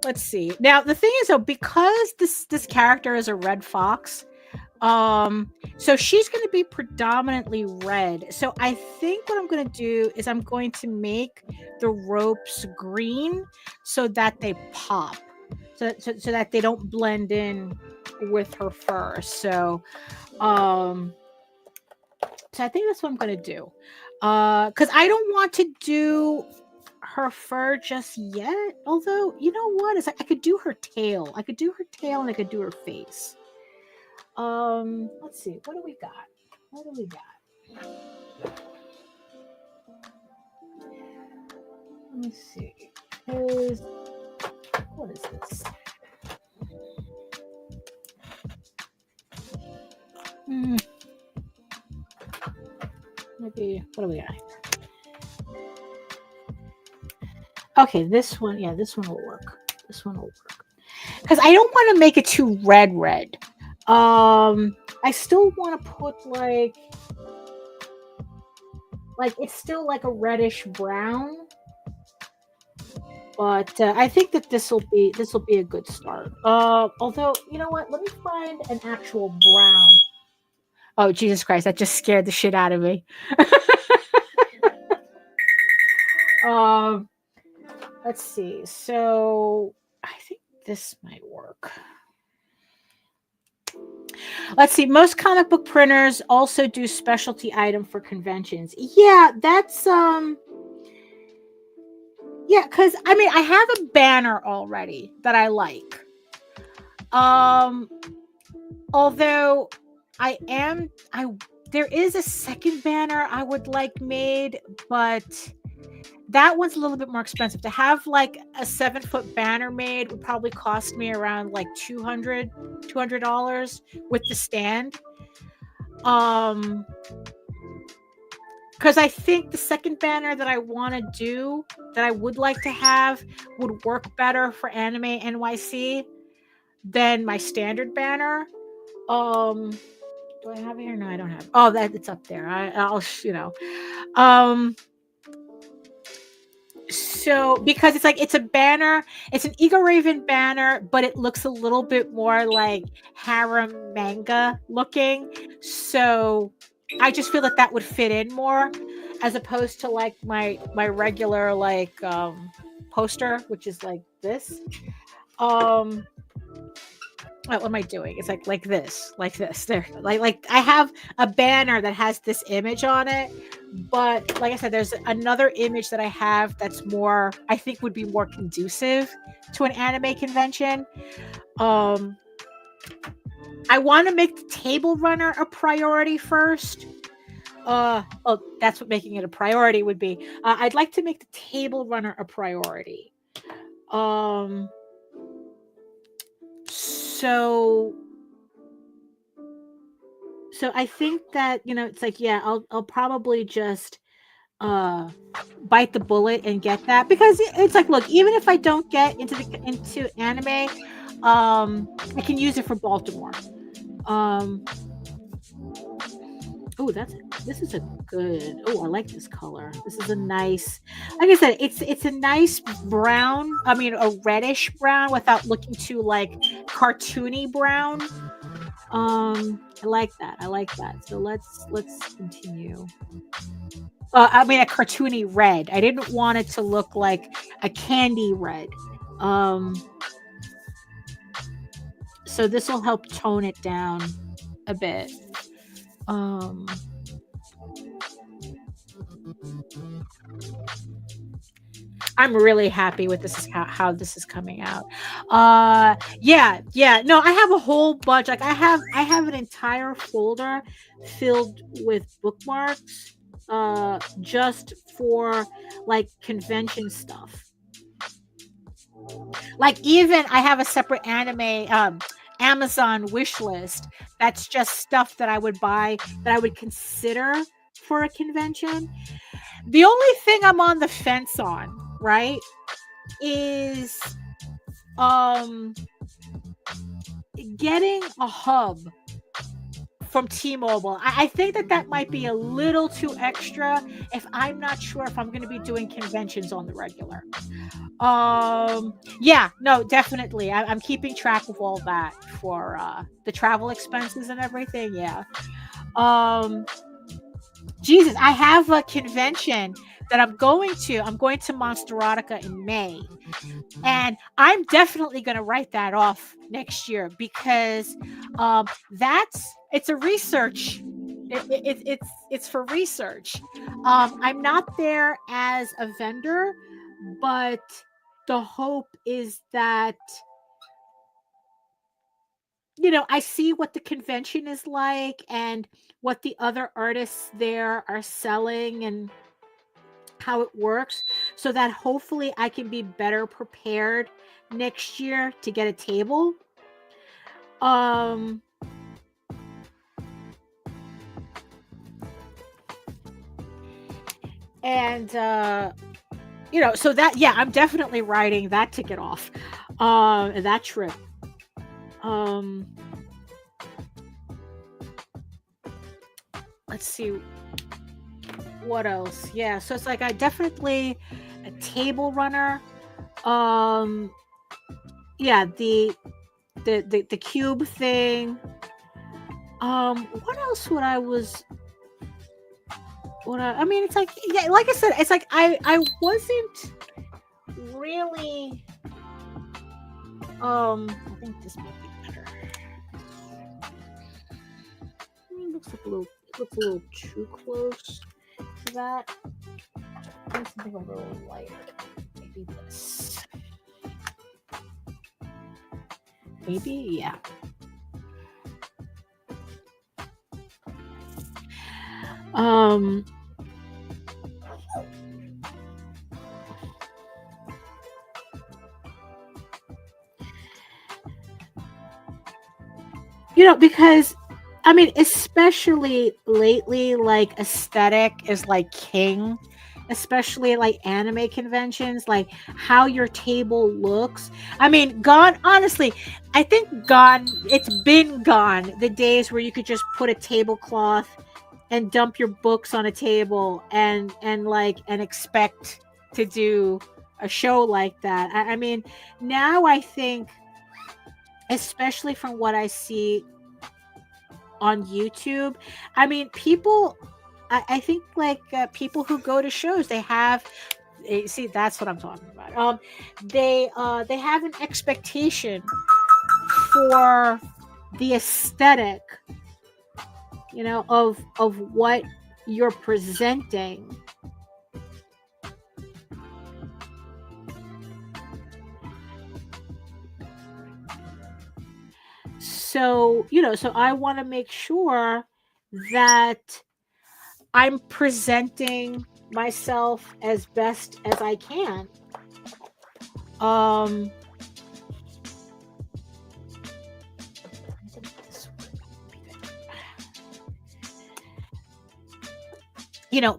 Let's see. Now the thing is, though, because this character is a red fox, so she's going to be predominantly red. So I think what I'm going to do is I'm going to make the ropes green so that they pop, so that they don't blend in with her fur. So I think that's what I'm going to do, because I don't want to do her fur just yet. Although, you know what? It's like I could do her tail. I could do her tail and I could do her face. Let's see. What do we got? What do we got? Let me see. What is this? Maybe, what do we got? Okay, this one, yeah, this one will work. This one will work. Because I don't want to make it too red. I still want to put like it's still like a reddish brown. But I think that this will be a good start. Although, you know what? Let me find an actual brown. Oh, Jesus Christ, that just scared the shit out of me. Let's see. So I think this might work. Let's see. Most comic book printers also do specialty item for conventions. Yeah, that's yeah, because I mean I have a banner already that I like. Although there is a second banner I would like made, but that one's a little bit more expensive. To have like a 7-foot banner made would probably cost me around like $200 with the stand. Because I think the second banner that I want to do, that I would like to have, would work better for Anime NYC than my standard banner. Do I have it here? No, I don't have. Oh, it's up there. I'll So because it's a banner, it's an Ego Raven banner, but it looks a little bit more like harem manga looking. So I just feel that would fit in more, as opposed to like my regular poster, which is like this. What am I doing? It's like this. There, like I have a banner that has this image on it, but like I said, there's another image that I have that's more, I think, would be more conducive to an anime convention. I want to make the table runner a priority first. That's what making it a priority would be. I'd like to make the table runner a priority. So I think that, it's like, yeah, I'll probably just bite the bullet and get that, because it's like, look, even if I don't get into anime, I can use it for Baltimore. This is a good. Oh, I like this color. This is a nice, like I said, it's a nice brown. I mean, a reddish brown without looking too like cartoony brown. I like that. So let's continue. I mean, a cartoony red. I didn't want it to look like a candy red. So this will help tone it down a bit. I'm really happy with this is how this is coming out. Yeah. No, I have a whole bunch. Like I have an entire folder filled with bookmarks just for like convention stuff. Like even I have a separate Amazon wish list that's just stuff that I would buy that I would consider for a convention. The only thing I'm on the fence on, right, is getting a hub from T-Mobile. I think that might be a little too extra if I'm not sure if I'm going to be doing conventions on the regular. Yeah, no, definitely. I'm keeping track of all that for the travel expenses and everything. Yeah. Jesus, I have a convention that I'm going to. I'm going to Monsterotica in May. And I'm definitely going to write that off next year because it's a research. It's for research. I'm not there as a vendor, but the hope is that I see what the convention is like and what the other artists there are selling and how it works, so that hopefully I can be better prepared next year to get a table. And so that, yeah, I'm definitely writing that ticket off, that trip. Let's see what else. Yeah, so it's like I definitely a table runner. Yeah, the cube thing. What else would I mean, it's like, yeah, like I said, it's like I wasn't really I think this might be better. It looks a little too close to that. I need something a little lighter. Maybe this. Maybe, yeah. Because I mean, especially lately, like aesthetic is like king, especially like anime conventions, like how your table looks. I mean, honestly, I think it's been gone the days where you could just put a tablecloth and dump your books on a table and expect to do a show like that. I mean, now I think, especially from what I see on YouTube, I mean, people, I think like people who go to shows, they have, see, that's what I'm talking about. They have an expectation for the aesthetic, of what you're presenting. So, so I want to make sure that I'm presenting myself as best as I can.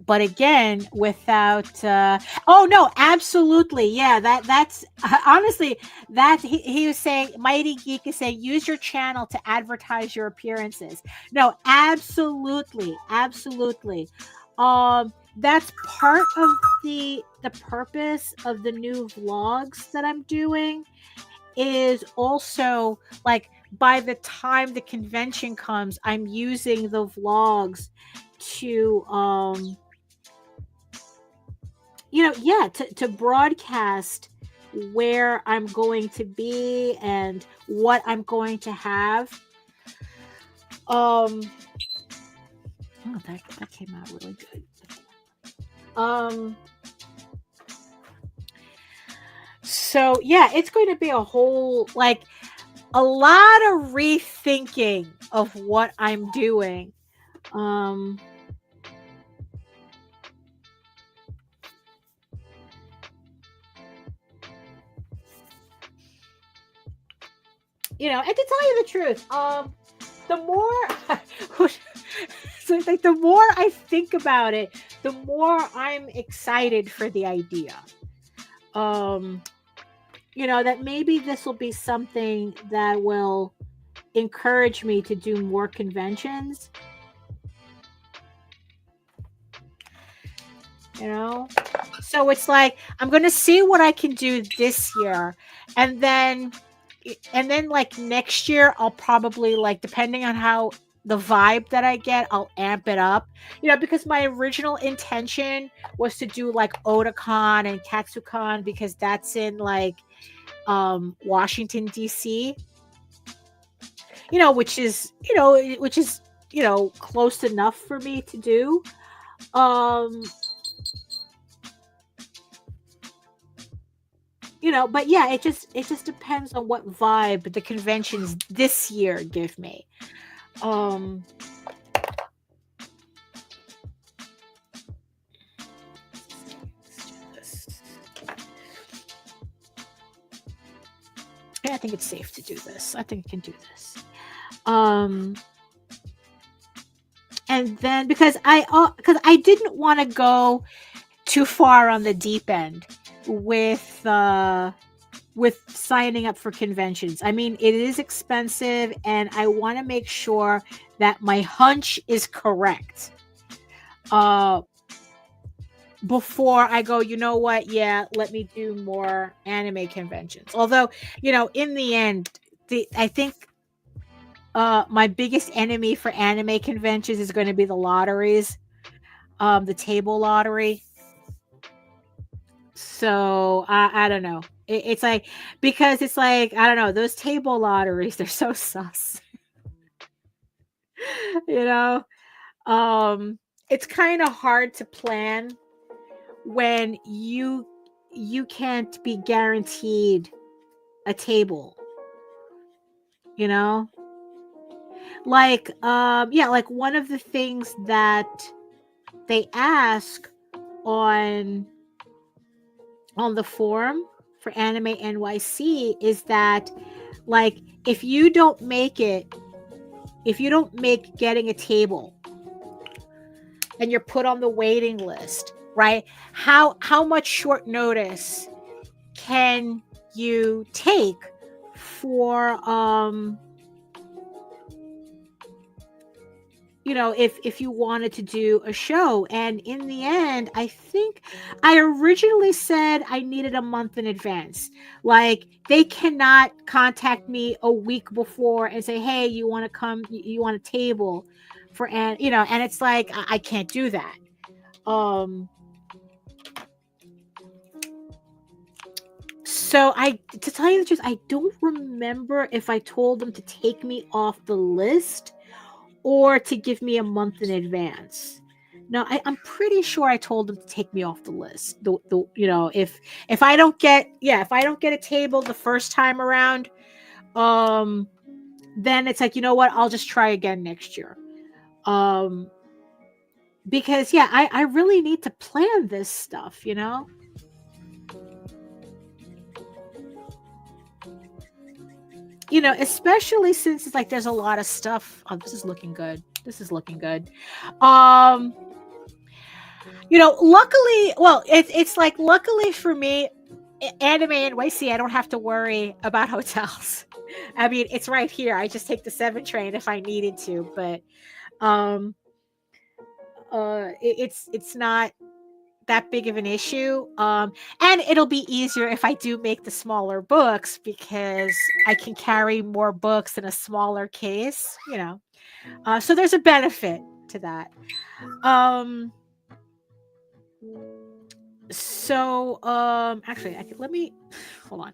But again, without oh no, absolutely, yeah, that's honestly, that he was saying, Mighty Geek is saying, use your channel to advertise your appearances. No, absolutely. That's part of the purpose of the new vlogs that I'm doing, is also like by the time the convention comes, I'm using the vlogs to to broadcast where I'm going to be and what I'm going to have. Oh, that came out really good. So yeah, it's going to be a whole like a lot of rethinking of what I'm doing. And to tell you the truth, the more so it's like the more I think about it, the more I'm excited for the idea. That maybe this will be something that will encourage me to do more conventions. So it's like I'm going to see what I can do this year, and then like next year I'll probably, like, depending on how the vibe that I get, I'll amp it up. Because my original intention was to do like Otakon and Katsucon, because that's in like Washington DC, which is close enough for me to do. But yeah, it just depends on what vibe the conventions this year give me. Yeah, I think it's safe to do this. I think I can do this. And then because I didn't want to go too far on the deep end with signing up for conventions. I mean, it is expensive, and I want to make sure that my hunch is correct. Before I go, you know what? Yeah, let me do more anime conventions. Although, in the end, I think my biggest enemy for anime conventions is going to be the lotteries, the table lottery. So I don't know. It's like, because it's like, I don't know, those table lotteries, they're so sus. It's kind of hard to plan when you can't be guaranteed a table. Like like one of the things that they ask on the forum for Anime NYC is that, like, if you don't make getting a table and you're put on the waiting list, right? How much short notice can you take for if you wanted to do a show? And in the end, I think I originally said I needed a month in advance. Like, they cannot contact me a week before and say, hey, you want to come, you want a table for, and it's like, I can't do that. So to tell you the truth, I don't remember if I told them to take me off the list or to give me a month in advance. No, I'm pretty sure I told them to take me off the list. If I don't get a table the first time around, then it's like, you know what, I'll just try again next year. Because I really need to plan this stuff, especially since it's like there's a lot of stuff. Oh, this is looking good. Luckily, well, it's like, luckily for me, Anime NYC, I don't have to worry about hotels. I mean, it's right here. I just take the 7 train if I needed to, but it's not that big of an issue. And it'll be easier if I do make the smaller books, because I can carry more books in a smaller case, so there's a benefit to that. So actually, let me hold on.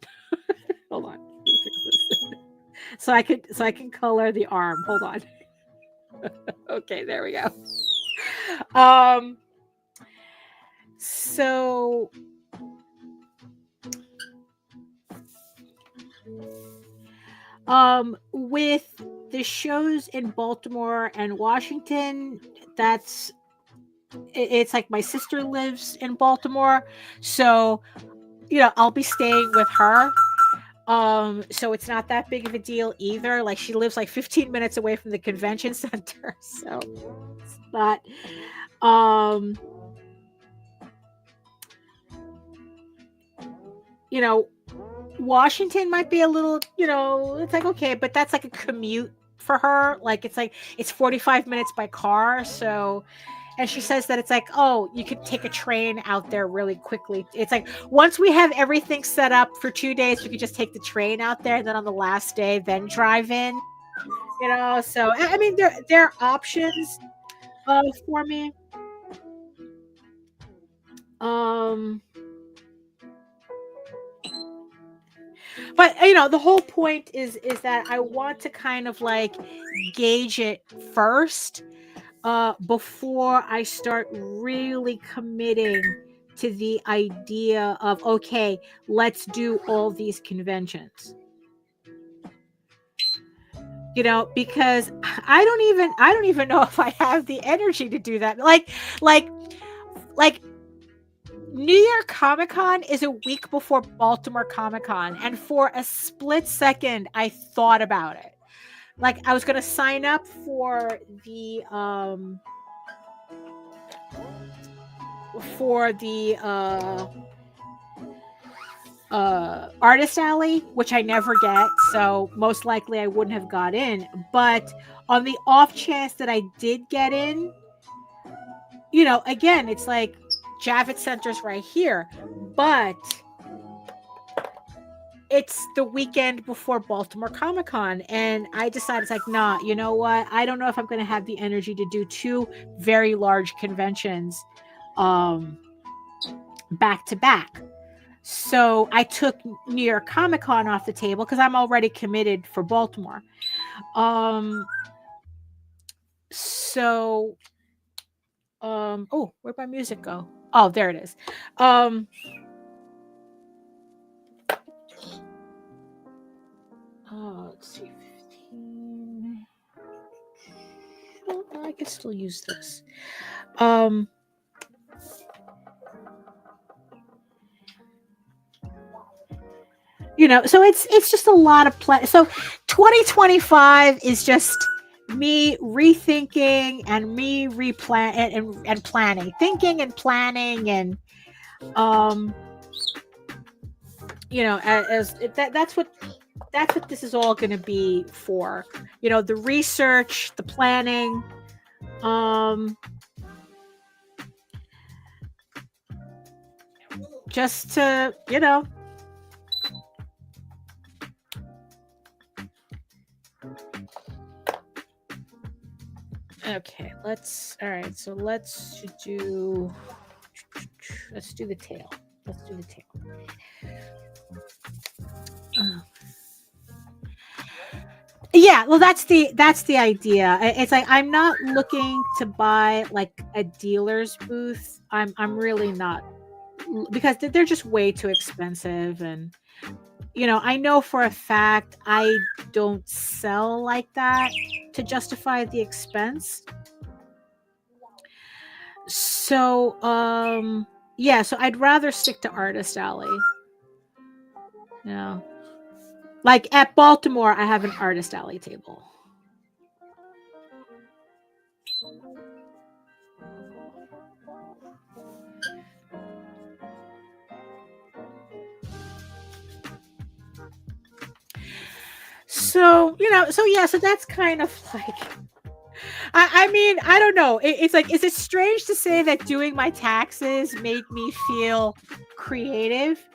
Hold on. Let me fix this. so I can color the arm. Hold on. Okay, there we go. So with the shows in Baltimore and Washington, it's like my sister lives in Baltimore, so I'll be staying with her. So it's not that big of a deal either. Like, she lives like 15 minutes away from the convention center, so it's not you know Washington might be a little, it's like, okay, but that's like a commute for her. Like, it's 45 minutes by car. So, and she says that it's like, oh, you could take a train out there really quickly. It's like, once we have everything set up for 2 days, we could just take the train out there. And then on the last day, then drive in, So, I mean, there are options for me. But the whole point is that I want to kind of like gauge it first before I start really committing to the idea of, okay, let's do all these conventions. Because I don't even know if I have the energy to do that. Like New York Comic Con is a week before Baltimore Comic Con, and for a split second, I thought about it. Like, I was going to sign up for the artist alley, which I never get, so most likely I wouldn't have got in. But on the off chance that I did get in, again, it's like Javits Center's right here, but it's the weekend before Baltimore Comic Con, and I decided, it's like, nah, you know what? I don't know if I'm going to have the energy to do 2 very large conventions back to back. So I took New York Comic Con off the table because I'm already committed for Baltimore. Oh, where'd my music go? Oh, there it is. Let's see, 15. Oh, I can still use this. So it's just a lot of play. So 2025 is just me rethinking and me and planning, thinking and planning, and that's what this is all going to be for. The research, the planning, just to okay, let's do the tail. Yeah, well, that's the idea. It's like, I'm not looking to buy like a dealer's booth. I'm really not, because they're just way too expensive, and I know for a fact I don't sell like that to justify the expense. So yeah, so I'd rather stick to Artist Alley. Like at Baltimore, I have an Artist Alley table. So, so that's kind of like, I mean, I don't know. It's like, is it strange to say that doing my taxes made me feel creative?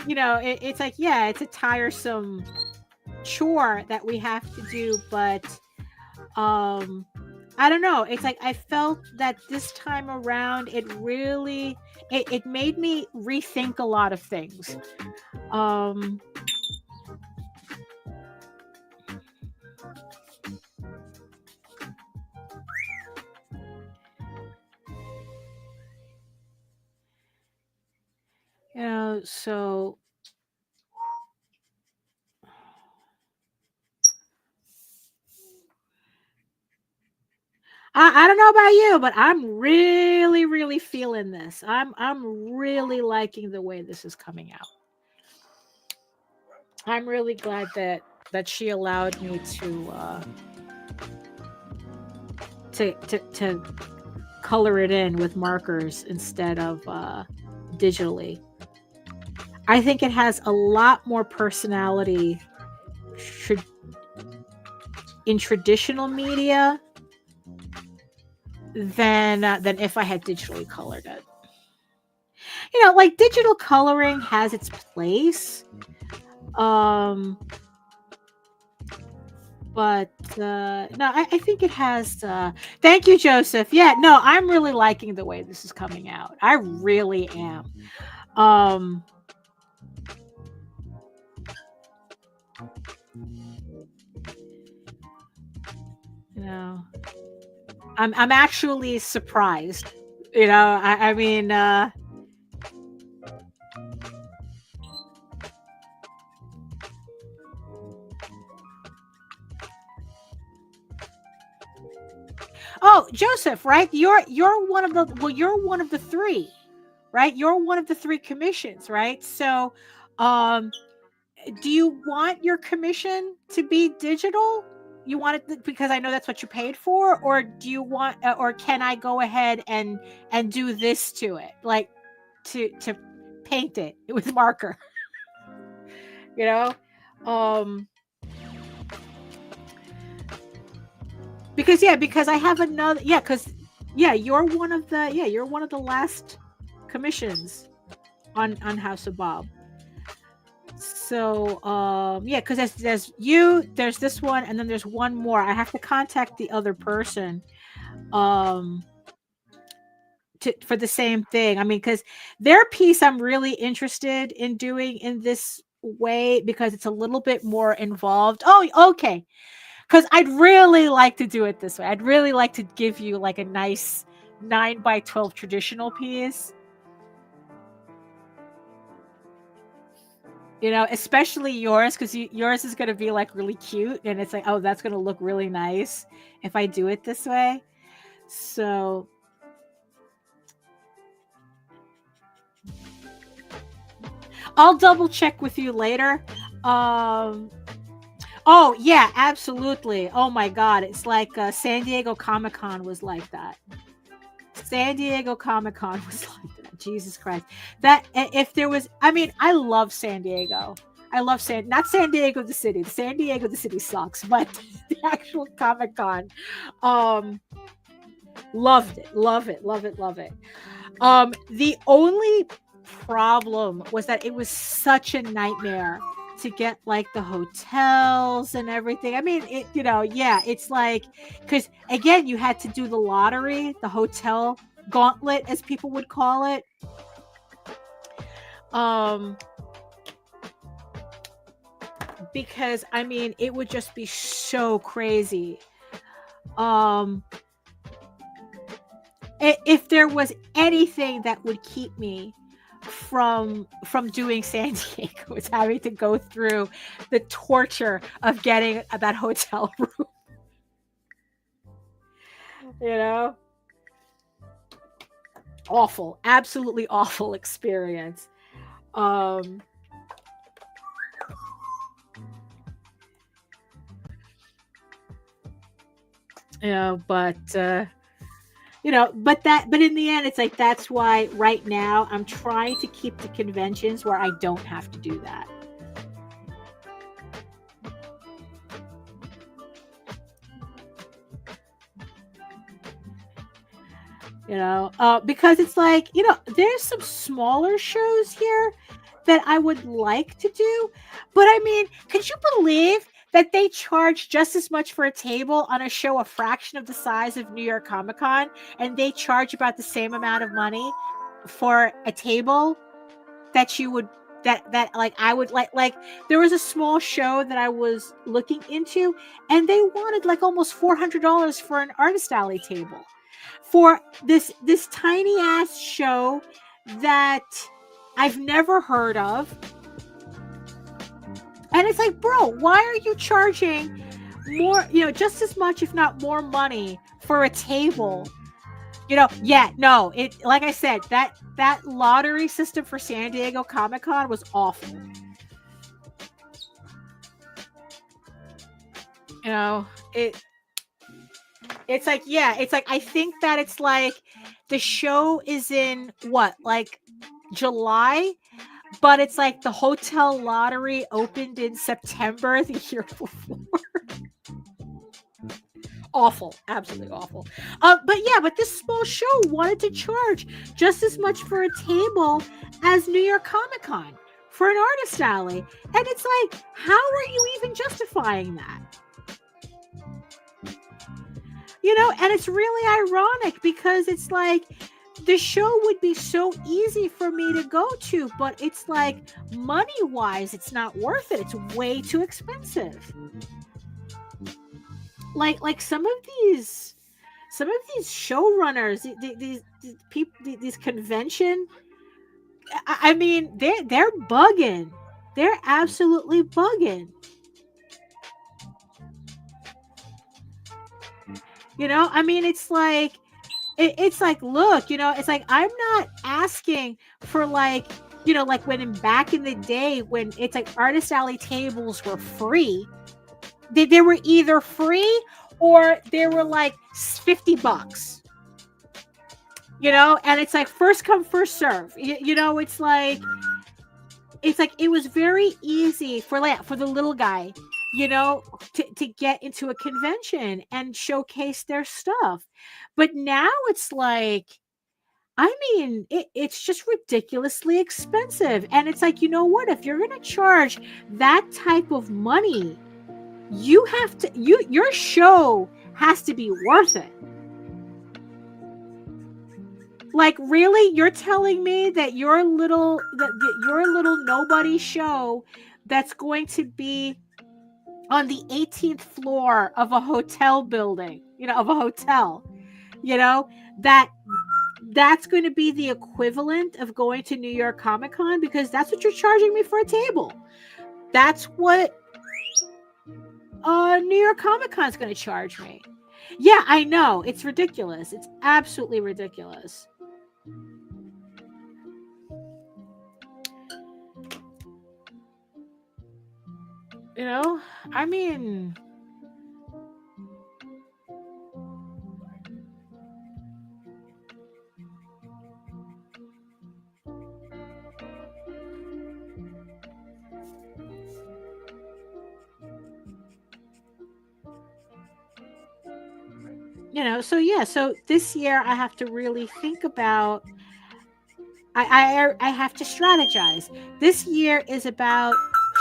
It's like, yeah, it's a tiresome chore that we have to do, but I don't know. It's like, I felt that this time around, it really, it made me rethink a lot of things. So I don't know about you, but I'm really, really feeling this. I'm really liking the way this is coming out. I'm really glad that she allowed me to color it in with markers instead of digitally. I think it has a lot more personality in traditional media than if I had digitally colored it. Like digital coloring has its place. But no, I think it has. Thank you, Joseph. Yeah, no, I'm really liking the way this is coming out. I really am. I'm actually surprised. I mean. Oh, Joseph, right? You're one of the three, right? You're one of the three commissions, right? So, do you want your commission to be digital? You want it because I know that's what you paid for, or do you want, or can I go ahead and do this to it, like to paint it with marker? Because I have another, you're one of the last commissions on House of Bob. So because there's you, there's this one, and then there's one more. I have to contact the other person for the same thing. I mean, because their piece I'm really interested in doing in this way because it's a little bit more involved. Oh, okay. Because I'd really like to do it this way. I'd really like to give you like a nice 9x12 traditional piece. Especially yours, because yours is going to be like really cute. And it's like, oh, that's going to look really nice if I do it this way. So I'll double check with you later. Oh, yeah, absolutely. Oh, my God. It's like San Diego Comic-Con was like that. San Diego Comic-Con was like that. Jesus Christ. That, if there was, I mean, I love San Diego. I love not San Diego the city. San Diego the city sucks, but the actual Comic-Con. Loved it. Love it. Love it. Love it. The only problem was that it was such a nightmare to get like the hotels and everything. I mean, it's like, because again, you had to do the lottery, the hotel gauntlet, as people would call it. Because I mean, it would just be so crazy. If there was anything that would keep me from doing San Diego, it's having to go through the torture of getting that hotel room. Awful, absolutely awful experience. But in the end, it's like, that's why right now I'm trying to keep the conventions where I don't have to do that. Because it's like, there's some smaller shows here that I would like to do. But I mean, could you believe that they charge just as much for a table on a show a fraction of the size of New York Comic Con, and they charge about the same amount of money for a table that you would I would like there was a small show that I was looking into, and they wanted like almost $400 for an artist alley table for this tiny ass show that I've never heard of. And it's like, bro, why are you charging more, just as much, if not more money for a table? Yeah, no, like I said, that lottery system for San Diego Comic-Con was awful. It's like, yeah, it's like, I think that it's like the show is in what, like July, but it's like the hotel lottery opened in September the year before. Awful, absolutely awful. But this small show wanted to charge just as much for a table as New York Comic-Con for an artist alley. And it's like, how are you even justifying that? And it's really ironic because it's like the show would be so easy for me to go to, but it's like money-wise, it's not worth it. It's way too expensive. Like some of these showrunners, these people, these convention, I mean, they're bugging. They're absolutely bugging. I mean, it's like, look, it's like, I'm not asking for like, like when back in the day when it's like artist alley tables were free. They were either free or they were like $50. And it's like first come, first serve. It's like it was very easy for the little guy, to get into a convention and showcase their stuff. But now it's like, I mean, it's just ridiculously expensive. And it's like, what? If you're going to charge that type of money, you have to, your show has to be worth it. Like, really? You're telling me that your little nobody show that's going to be on the 18th floor of a hotel building, of a hotel, that's going to be the equivalent of going to New York Comic-Con, because that's what you're charging me for a table. That's what New York Comic-Con is going to charge me. Yeah, I know. It's ridiculous. It's absolutely ridiculous. I mean, so yeah, so this year I have to really think about, I have to strategize. This year is about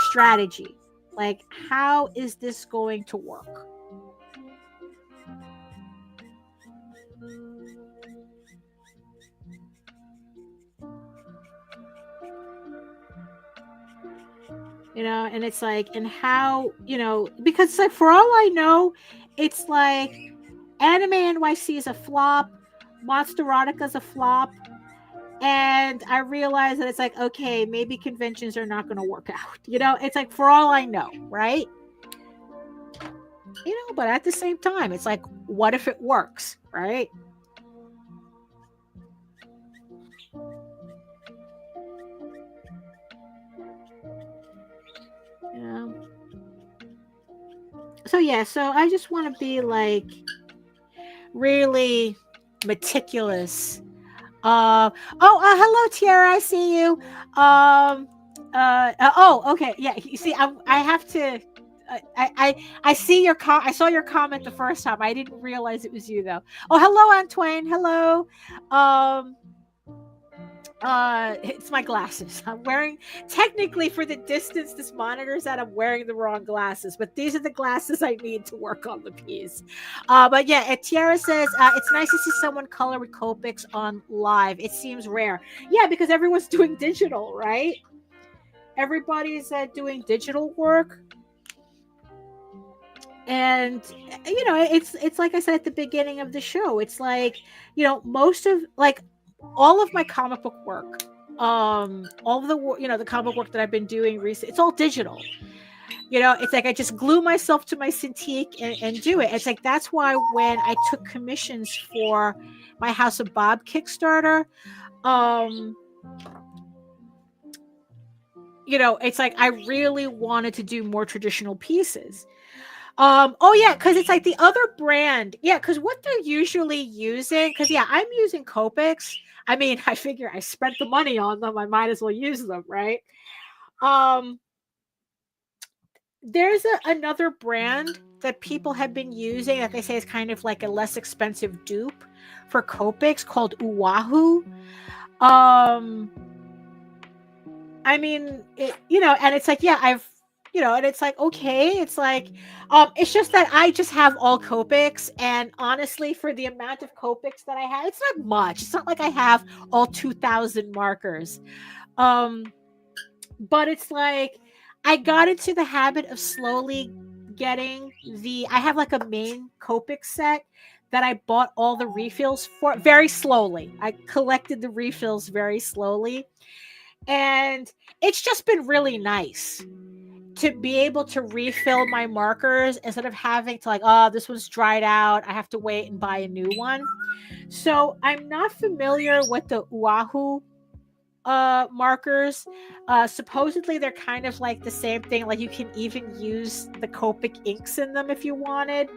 strategy. Like, how is this going to work? And it's like, and how, because it's like, for all I know, it's like Anime NYC is a flop, Monsterotica is a flop, and I realize that it's like, okay, maybe conventions are not going to work out. It's like, for all I know, right? But at the same time, it's like, what if it works, right? So yeah, so I just want to be like really meticulous. Hello Tiara, I see you. Okay, yeah. You see, I have to. I see your I saw your comment the first time. I didn't realize it was you though. Oh, hello Antoine. Hello. It's my glasses. I'm wearing, technically for the distance this monitor's at, I'm wearing the wrong glasses, but these are the glasses I need to work on the piece. But yeah, Tiara says, it's nice to see someone color with Copics on live. It seems rare. Yeah, because everyone's doing digital, right? Everybody's doing digital work. And, it's like I said at the beginning of the show, it's like, most of, like, all of my comic book work all of the the comic work that I've been doing recently, it's all digital. It's like I just glue myself to my Cintiq and do it. It's like that's why when I took commissions for my House of Bob Kickstarter, it's like I really wanted to do more traditional pieces. Oh yeah, because it's like the other brand, yeah, because what they're usually using, because yeah, I'm using Copics. I mean, I figure I spent the money on them, I might as well use them, right? There's another brand that people have been using that they say is kind of like a less expensive dupe for Copics called Oahu. I mean, and it's like, yeah, and it's like, okay, it's like, it's just that I just have all Copics, and honestly, for the amount of Copics that I have, it's not much. It's not like I have all 2,000 markers. But it's like, I got into the habit of slowly getting I have like a main Copic set that I bought all the refills for very slowly. I collected the refills very slowly. And it's just been really nice to be able to refill my markers instead of having to like, oh, this one's dried out, I have to wait and buy a new one. So I'm not familiar with the Oahu markers. Supposedly they're kind of like the same thing. Like you can even use the Copic inks in them if you wanted.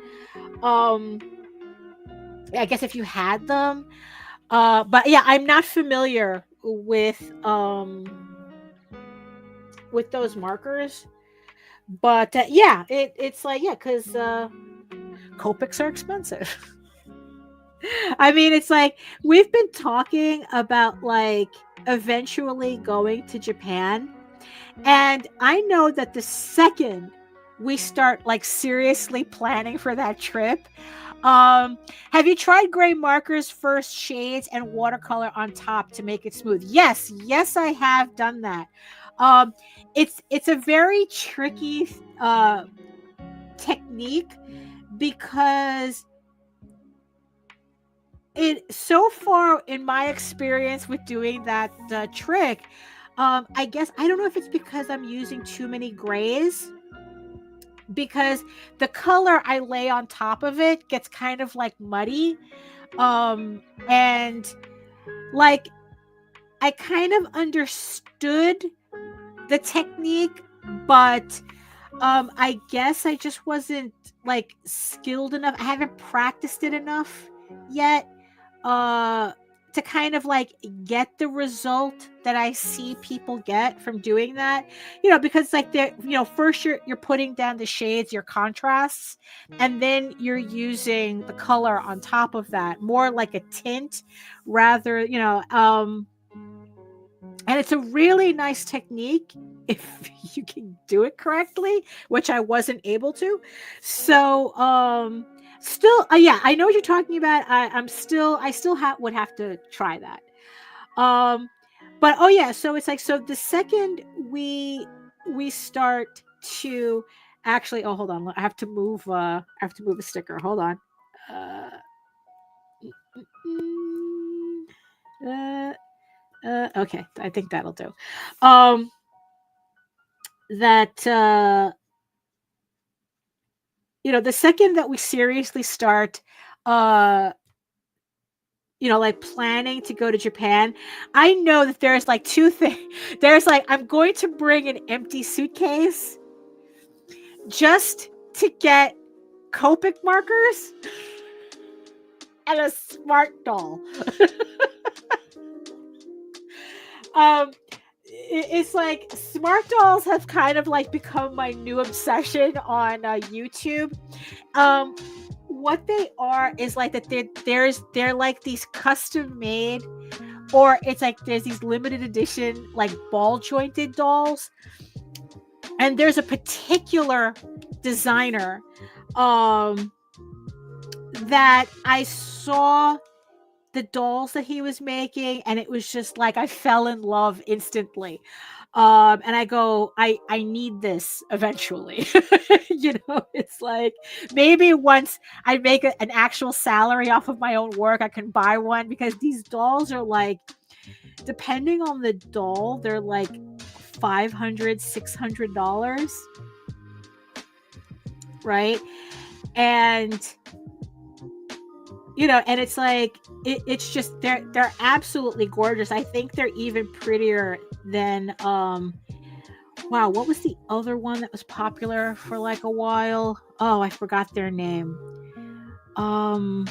I guess if you had them. But yeah, I'm not familiar with those markers. But yeah, it's like, yeah, because Copics are expensive. I mean, it's like we've been talking about like eventually going to Japan, and I know that the second we start like seriously planning for that trip, have you tried gray markers, first shades, and watercolor on top to make it smooth? Yes, I have done that. It's a very tricky technique because so far in my experience with doing that trick, I guess I don't know if it's because I'm using too many grays, because the color I lay on top of it gets kind of like muddy, and like I kind of understood the technique, but I guess I just wasn't like skilled enough. I haven't practiced it enough yet to kind of like get the result that I see people get from doing that, because like they're, first you're putting down the shades, your contrasts, and then you're using the color on top of that, more like a tint rather, and it's a really nice technique if you can do it correctly, which I wasn't able to. So, still, yeah, I know what you're talking about. I still would have to try that. But oh yeah, so it's like, so the second we start to actually, oh, hold on, I have to move a sticker. Hold on. Okay, I think that'll do. That the second that we seriously start like planning to go to Japan, I know that there's like two things. There's like, I'm going to bring an empty suitcase just to get Copic markers and a smart doll. It's like smart dolls have kind of like become my new obsession on YouTube. What they are is like that they're like these custom made, or it's like there's these limited edition like ball jointed dolls, and there's a particular designer that I saw the dolls that he was making, and it was just like I fell in love instantly. And I go, I need this eventually. It's like maybe once I make an actual salary off of my own work, I can buy one, because these dolls are like depending on the doll, they're like $500, $600, right? And and it's like it's just they're absolutely gorgeous. I think they're even prettier than wow, what was the other one that was popular for like a while? Oh, I forgot their name. Oh,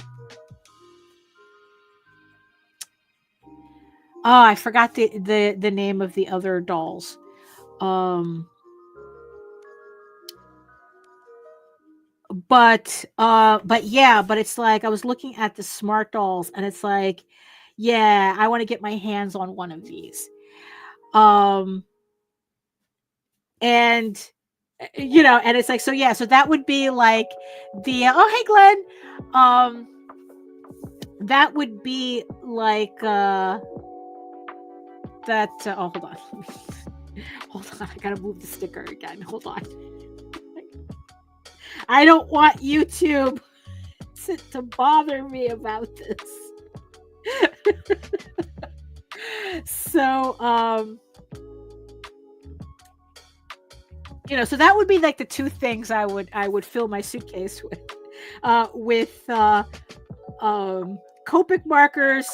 I forgot the name of the other dolls. But yeah, but it's like I was looking at the smart dolls and it's like, yeah, I want to get my hands on one of these. And and it's like, so yeah, so that would be like the oh, hey Glenn. That would be like that oh, hold on. Hold on, I gotta move the sticker again. Hold on. I don't want YouTube to bother me about this. So so that would be like the two things I would fill my suitcase with Copic markers,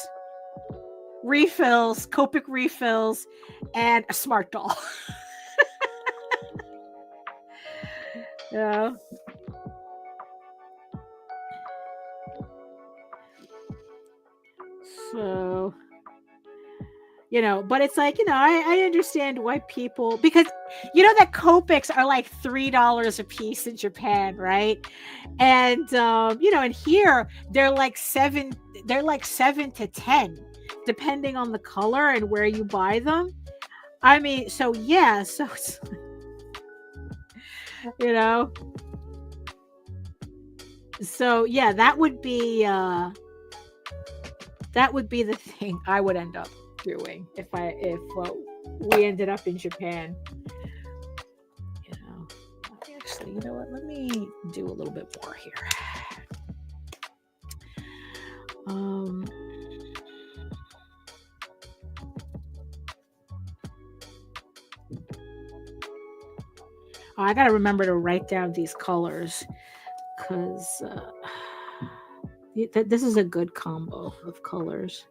refills, Copic refills, and a smart doll. Yeah. So, but it's like, I understand why people, because that Copics are like $3 a piece in Japan, right? And and here they're like 7 to 10, depending on the color and where you buy them. I mean, so yeah, so it's, so yeah, that would be the thing I would end up doing if we ended up in Japan. Actually, you know what? Let me do a little bit more here. I gotta remember to write down these colors because this is a good combo of colors.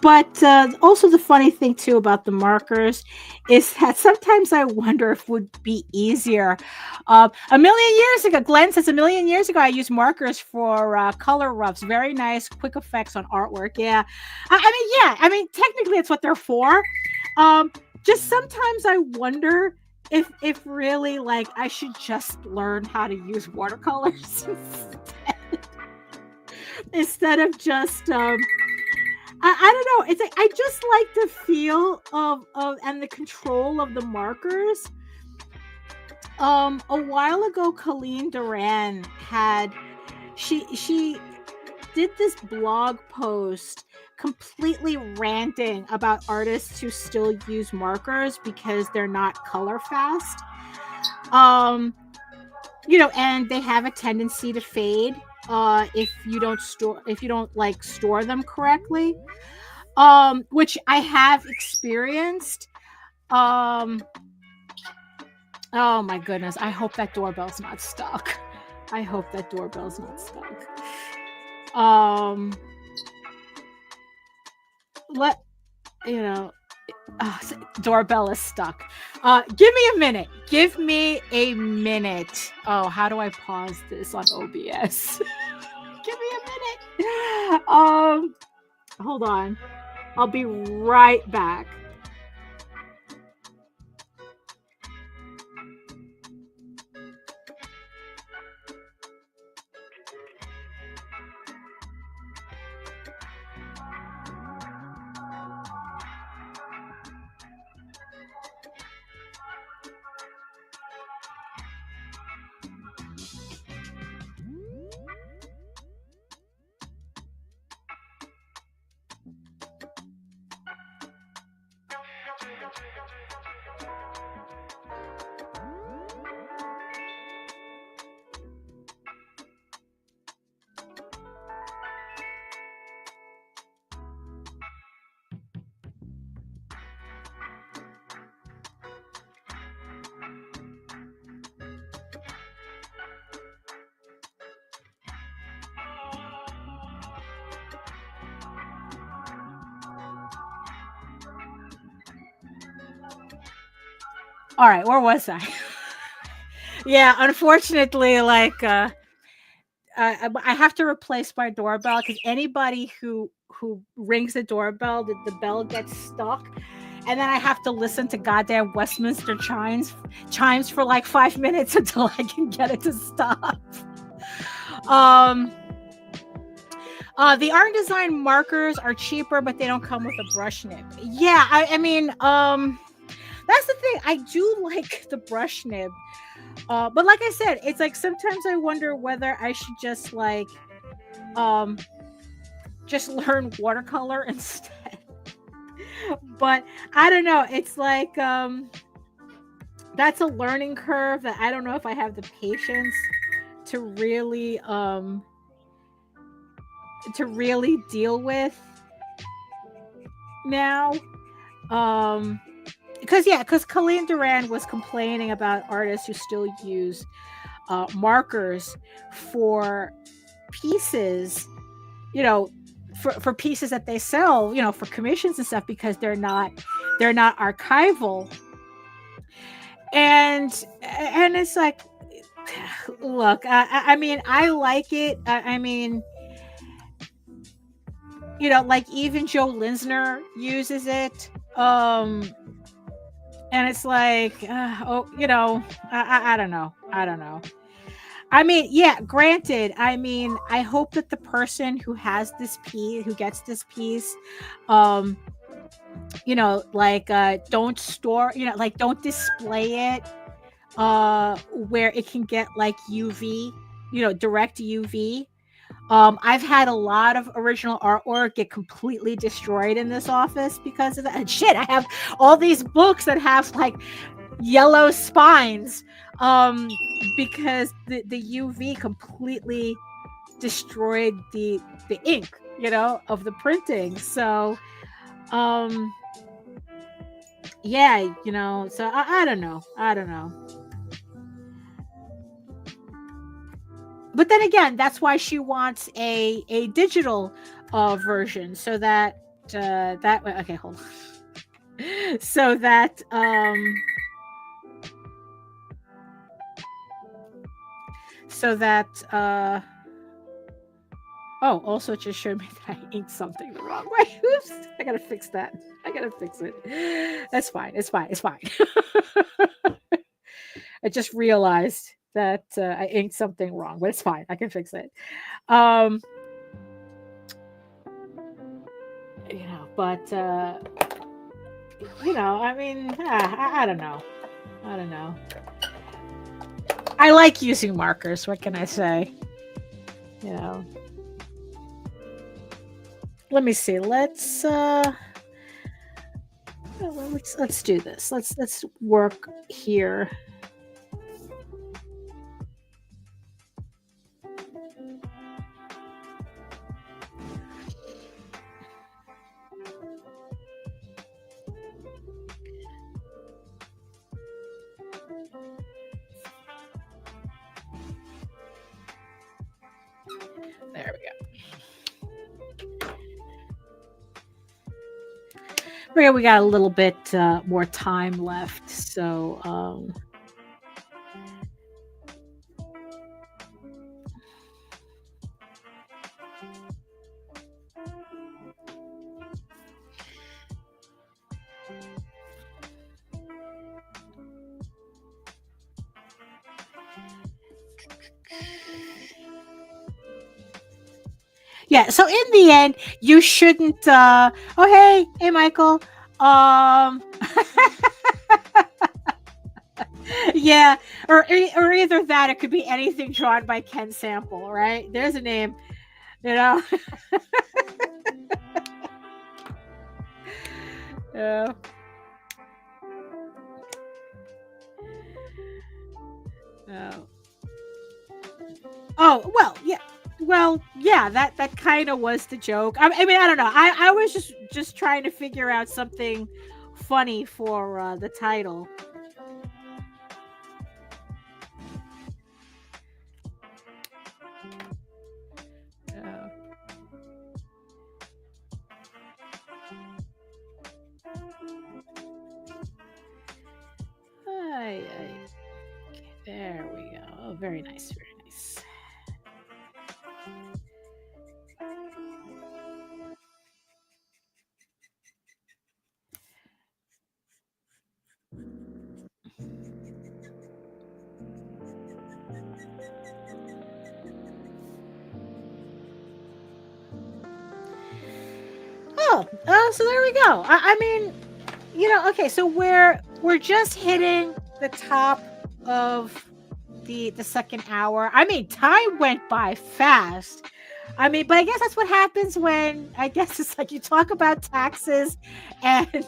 But also the funny thing too about the markers is that sometimes I wonder if it would be easier. A million years ago, Glenn says, a million years ago, I used markers for color roughs. Very nice, quick effects on artwork. Yeah, I mean, technically, it's what they're for. Just sometimes I wonder if really like I should just learn how to use watercolors instead of just. I don't know. It's like I just like the feel of and the control of the markers. A while ago, Colleen Duran had she did this blog post completely ranting about artists who still use markers because they're not color fast. And they have a tendency to fade. If you don't store them correctly, which I have experienced. Oh my goodness, I hope that doorbell's not stuck. Doorbell is stuck. Give me a minute. Oh, how do I pause this on OBS? Give me a minute. Hold on. I'll be right back. All right, where was I? Yeah, unfortunately, like I have to replace my doorbell because anybody who rings the doorbell, the bell gets stuck, and then I have to listen to goddamn Westminster chimes for like 5 minutes until I can get it to stop. The art and design markers are cheaper, but they don't come with a brush nib. Yeah, I mean, that's the thing. I do like the brush nib. But like I said, it's like sometimes I wonder whether I should just like just learn watercolor instead. But I don't know. It's like that's a learning curve that I don't know if I have the patience to really deal with now. Because Colleen Duran was complaining about artists who still use markers for pieces, you know, for pieces that they sell, you know, for commissions and stuff, because they're not archival. And it's like, look, I mean, I like it. I mean, you know, like even Joe Linsner uses it. And it's like, you know, I don't know. I don't know. I mean, yeah, granted, I mean, I hope that the person who has this piece, who gets this piece, you know, like, don't store, you know, like, don't display it, where it can get like UV, you know, direct UV. I've had a lot of original artwork get completely destroyed in this office because of that. And shit, I have all these books that have like yellow spines, because the UV completely destroyed the ink, you know, of the printing. So, yeah, you know, so I don't know. I don't know. But then again, that's why she wants a digital version, so that that okay, hold on. So that oh, also it just showed me that I inked something the wrong way. Oops, I gotta fix that. I gotta fix it. That's fine. It's fine. It's fine. I just realized that I inked something wrong, but it's fine. I can fix it. You know, but you know, I mean, I don't know. I don't know. I like using markers. What can I say? You know. Let me see. Let's do this. Let's work here. There we go. We got a little bit more time left, so yeah. So in the end, you shouldn't. Oh, hey, Michael. Yeah, or either that, it could be anything drawn by Ken Sample, right? There's a name, you know. Yeah. Oh, well, yeah. Well, yeah, that kind of was the joke. I mean, I don't know. I was just trying to figure out something funny for the title. Okay, there we go. Oh, very nice, very nice. Oh, so there we go. I mean, okay, so we're just hitting the top of the second hour. I mean, time went by fast. I mean, but I guess that's what happens when I guess it's like you talk about taxes and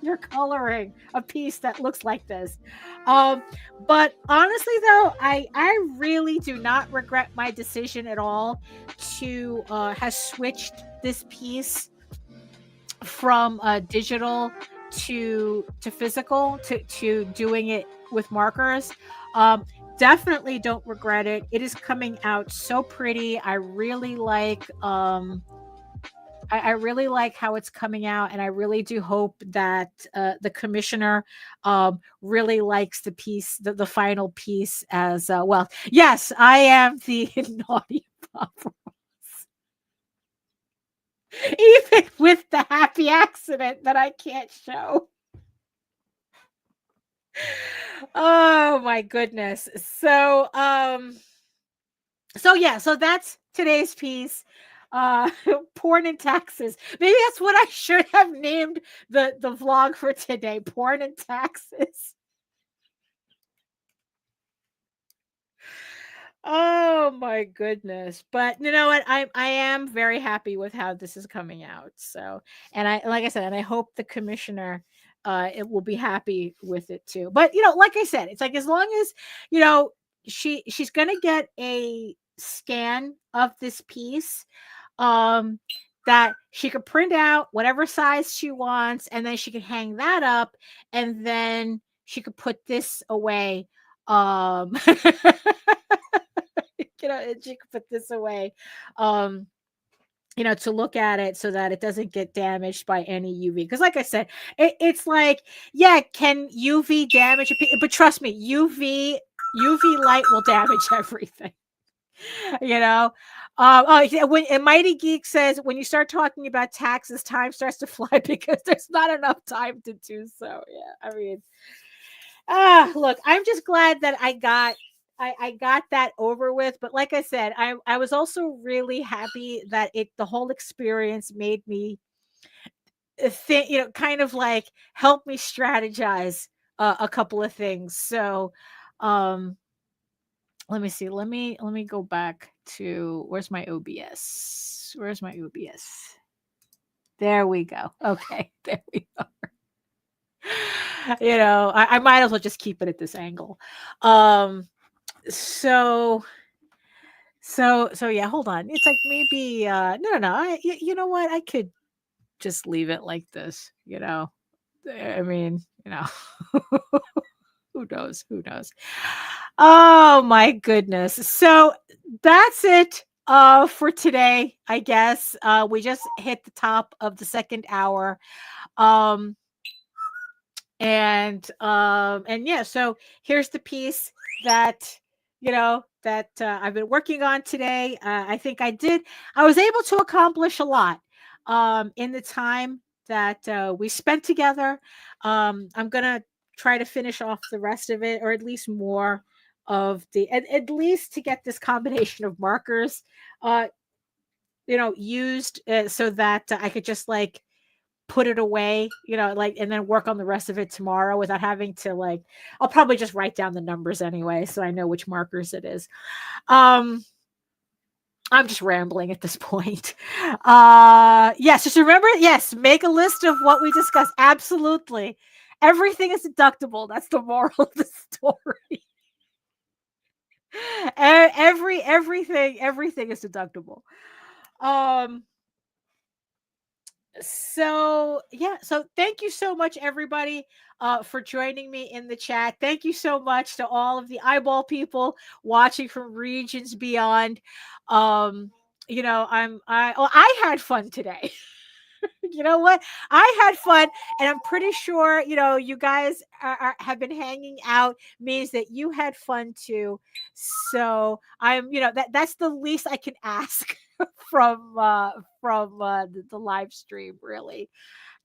you're coloring a piece that looks like this. But honestly though, I really do not regret my decision at all to have switched this piece from digital to physical to doing it with markers. Definitely don't regret it. It is coming out so pretty. I really like I really like how it's coming out, and I really do hope that the commissioner really likes the piece, the final piece as well. Yes, I am the naughty Bob Ross. Even with the happy accident that I can't show. Oh my goodness. So so that's today's piece. Porn and taxes. Maybe that's what I should have named the vlog for today. Porn and taxes. Oh my goodness. But you know what? I am very happy with how this is coming out. So, and like I said, and I hope the commissioner it will be happy with it too. But like I said, it's like as long as she's gonna get a scan of this piece that she could print out whatever size she wants, and then she could hang that up, and then she could put this away. She could put this away, to look at it so that it doesn't get damaged by any UV. Because, like I said, it's like, yeah, can UV damage a piece? But trust me, UV light will damage everything. When Mighty Geek says when you start talking about taxes, time starts to fly because there's not enough time to do so. Yeah, I mean, look, I'm just glad that I got that over with. But like I said, I was also really happy that the whole experience made me think, kind of like help me strategize a couple of things. So, let me see. Let me go back to where's my OBS? Where's my OBS? There we go. Okay, there we are. I might as well just keep it at this angle. So yeah, hold on. It's like maybe no. You know what? I could just leave it like this. I mean, who knows? Who knows? Oh my goodness. So that's it for today, I guess. We just hit the top of the second hour. And yeah, so here's the piece that I've been working on today. I think I was able to accomplish a lot in the time that we spent together. I'm gonna try to finish off the rest of it, or at least more of at least to get this combination of markers used so that I could just like put it away, and then work on the rest of it tomorrow without having to I'll probably just write down the numbers anyway so I know which markers it is. I'm just rambling at this point. Yes, just remember, yes, make a list of what we discussed. Absolutely. Everything is deductible. That's the moral of the story. Everything is deductible. So yeah, so thank you so much everybody for joining me in the chat. Thank you so much to all of the eyeball people watching from regions beyond. I had fun today. You know what? I had fun, and I'm pretty sure, you guys have been hanging out means that you had fun too. So I'm, that's the least I can ask from the live stream, really.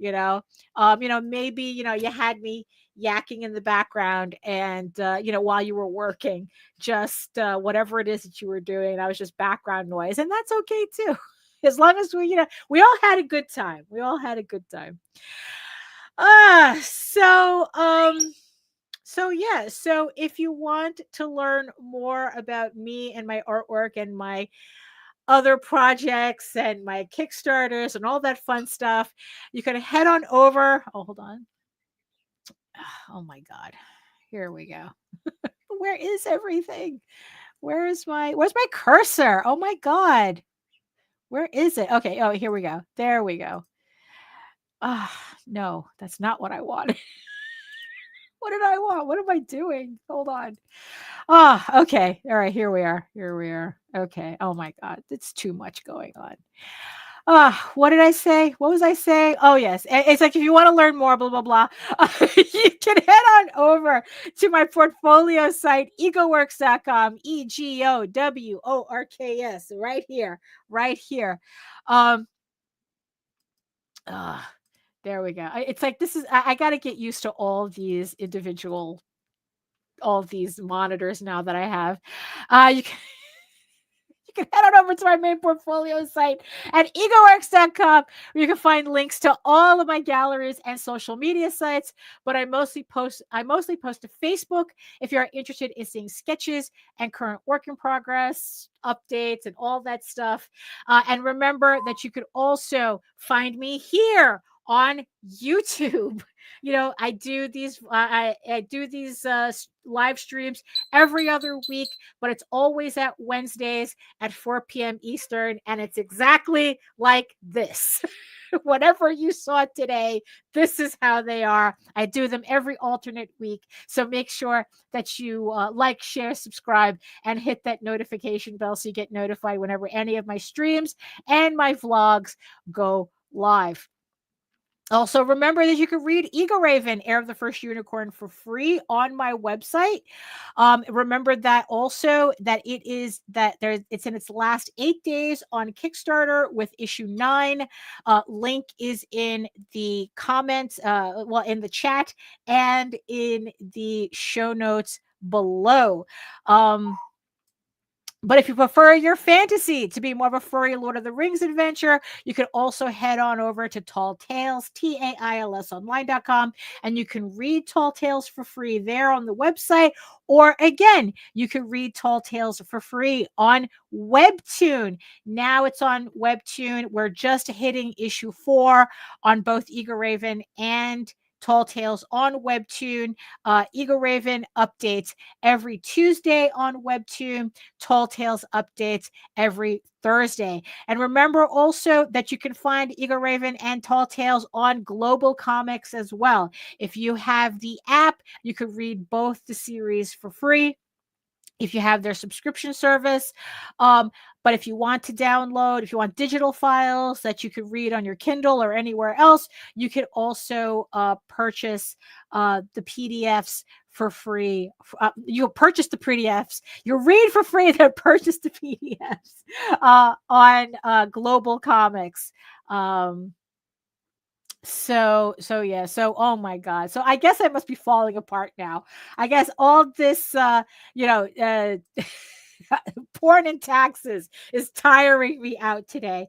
Maybe, you had me yakking in the background and, while you were working, just whatever it is that you were doing, that was just background noise. And that's okay too. As long as we all had a good time. We all had a good time. So if you want to learn more about me and my artwork and my other projects and my Kickstarters and all that fun stuff, you can head on over. Oh, hold on. Oh my God. Here we go. Where is everything? Where's my cursor? Oh my God. Where is it? Okay. Oh, here we go. There we go. No, that's not what I wanted. What did I want? What am I doing? Hold on. Okay. All right. Here we are. Okay. Oh my God. It's too much going on. What did I say? What was I saying? Oh, yes. It's like, if you want to learn more, blah, blah, blah, you can head on over to my portfolio site, egoworks.com, EGOWORKS, right here. There we go. It's like, I got to get used to all these monitors now that I have. You can head on over to my main portfolio site at egoworks.com, where you can find links to all of my galleries and social media sites. But I mostly post to Facebook if you're interested in seeing sketches and current work in progress updates and all that stuff. And remember that you could also find me here on YouTube. I do these live streams every other week, but it's always at Wednesdays at 4 p.m. Eastern, and it's exactly like this. Whatever you saw today, this is how they are. I do them every alternate week, so make sure that you like, share, subscribe, and hit that notification bell so you get notified whenever any of my streams and my vlogs go live. Also, remember that you can read Ego Raven, Heir of the First Unicorn, for free on my website. Remember that also that it's in its last 8 days on Kickstarter with issue 9. Link is in the comments, in the chat and in the show notes below. But if you prefer your fantasy to be more of a furry Lord of the Rings adventure, you can also head on over to Tall Tales, TAILS online.com, and you can read Tall Tales for free there on the website. Or again, you can read Tall Tales for free on Webtoon. Now it's on Webtoon. We're just hitting issue 4 on both Ego Raven and Tall Tales on Webtoon. Ego Raven updates every Tuesday on Webtoon. Tall Tales updates every Thursday. And remember also that you can find Ego Raven and Tall Tales on Global Comics as well. If you have the app, you can read both the series for free if you have their subscription service. But if you want to download, if you want digital files that you could read on your Kindle or anywhere else, you could also purchase the PDFs for free. You'll purchase the PDFs. You'll read for free, then purchase the PDFs on Global Comics. So oh my God. So I guess I must be falling apart now. I guess all this porn and taxes is tiring me out today.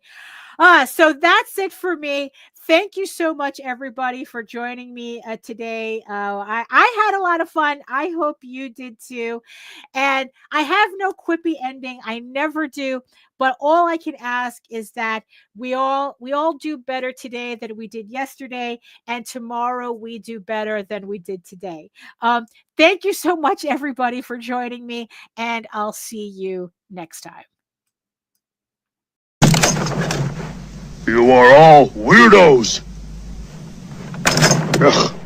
So that's it for me. Thank you so much, everybody, for joining me today. I had a lot of fun. I hope you did too. And I have no quippy ending. I never do. But all I can ask is that we all do better today than we did yesterday, and tomorrow we do better than we did today. Thank you so much, everybody, for joining me, and I'll see you next time. You are all weirdos. Ugh.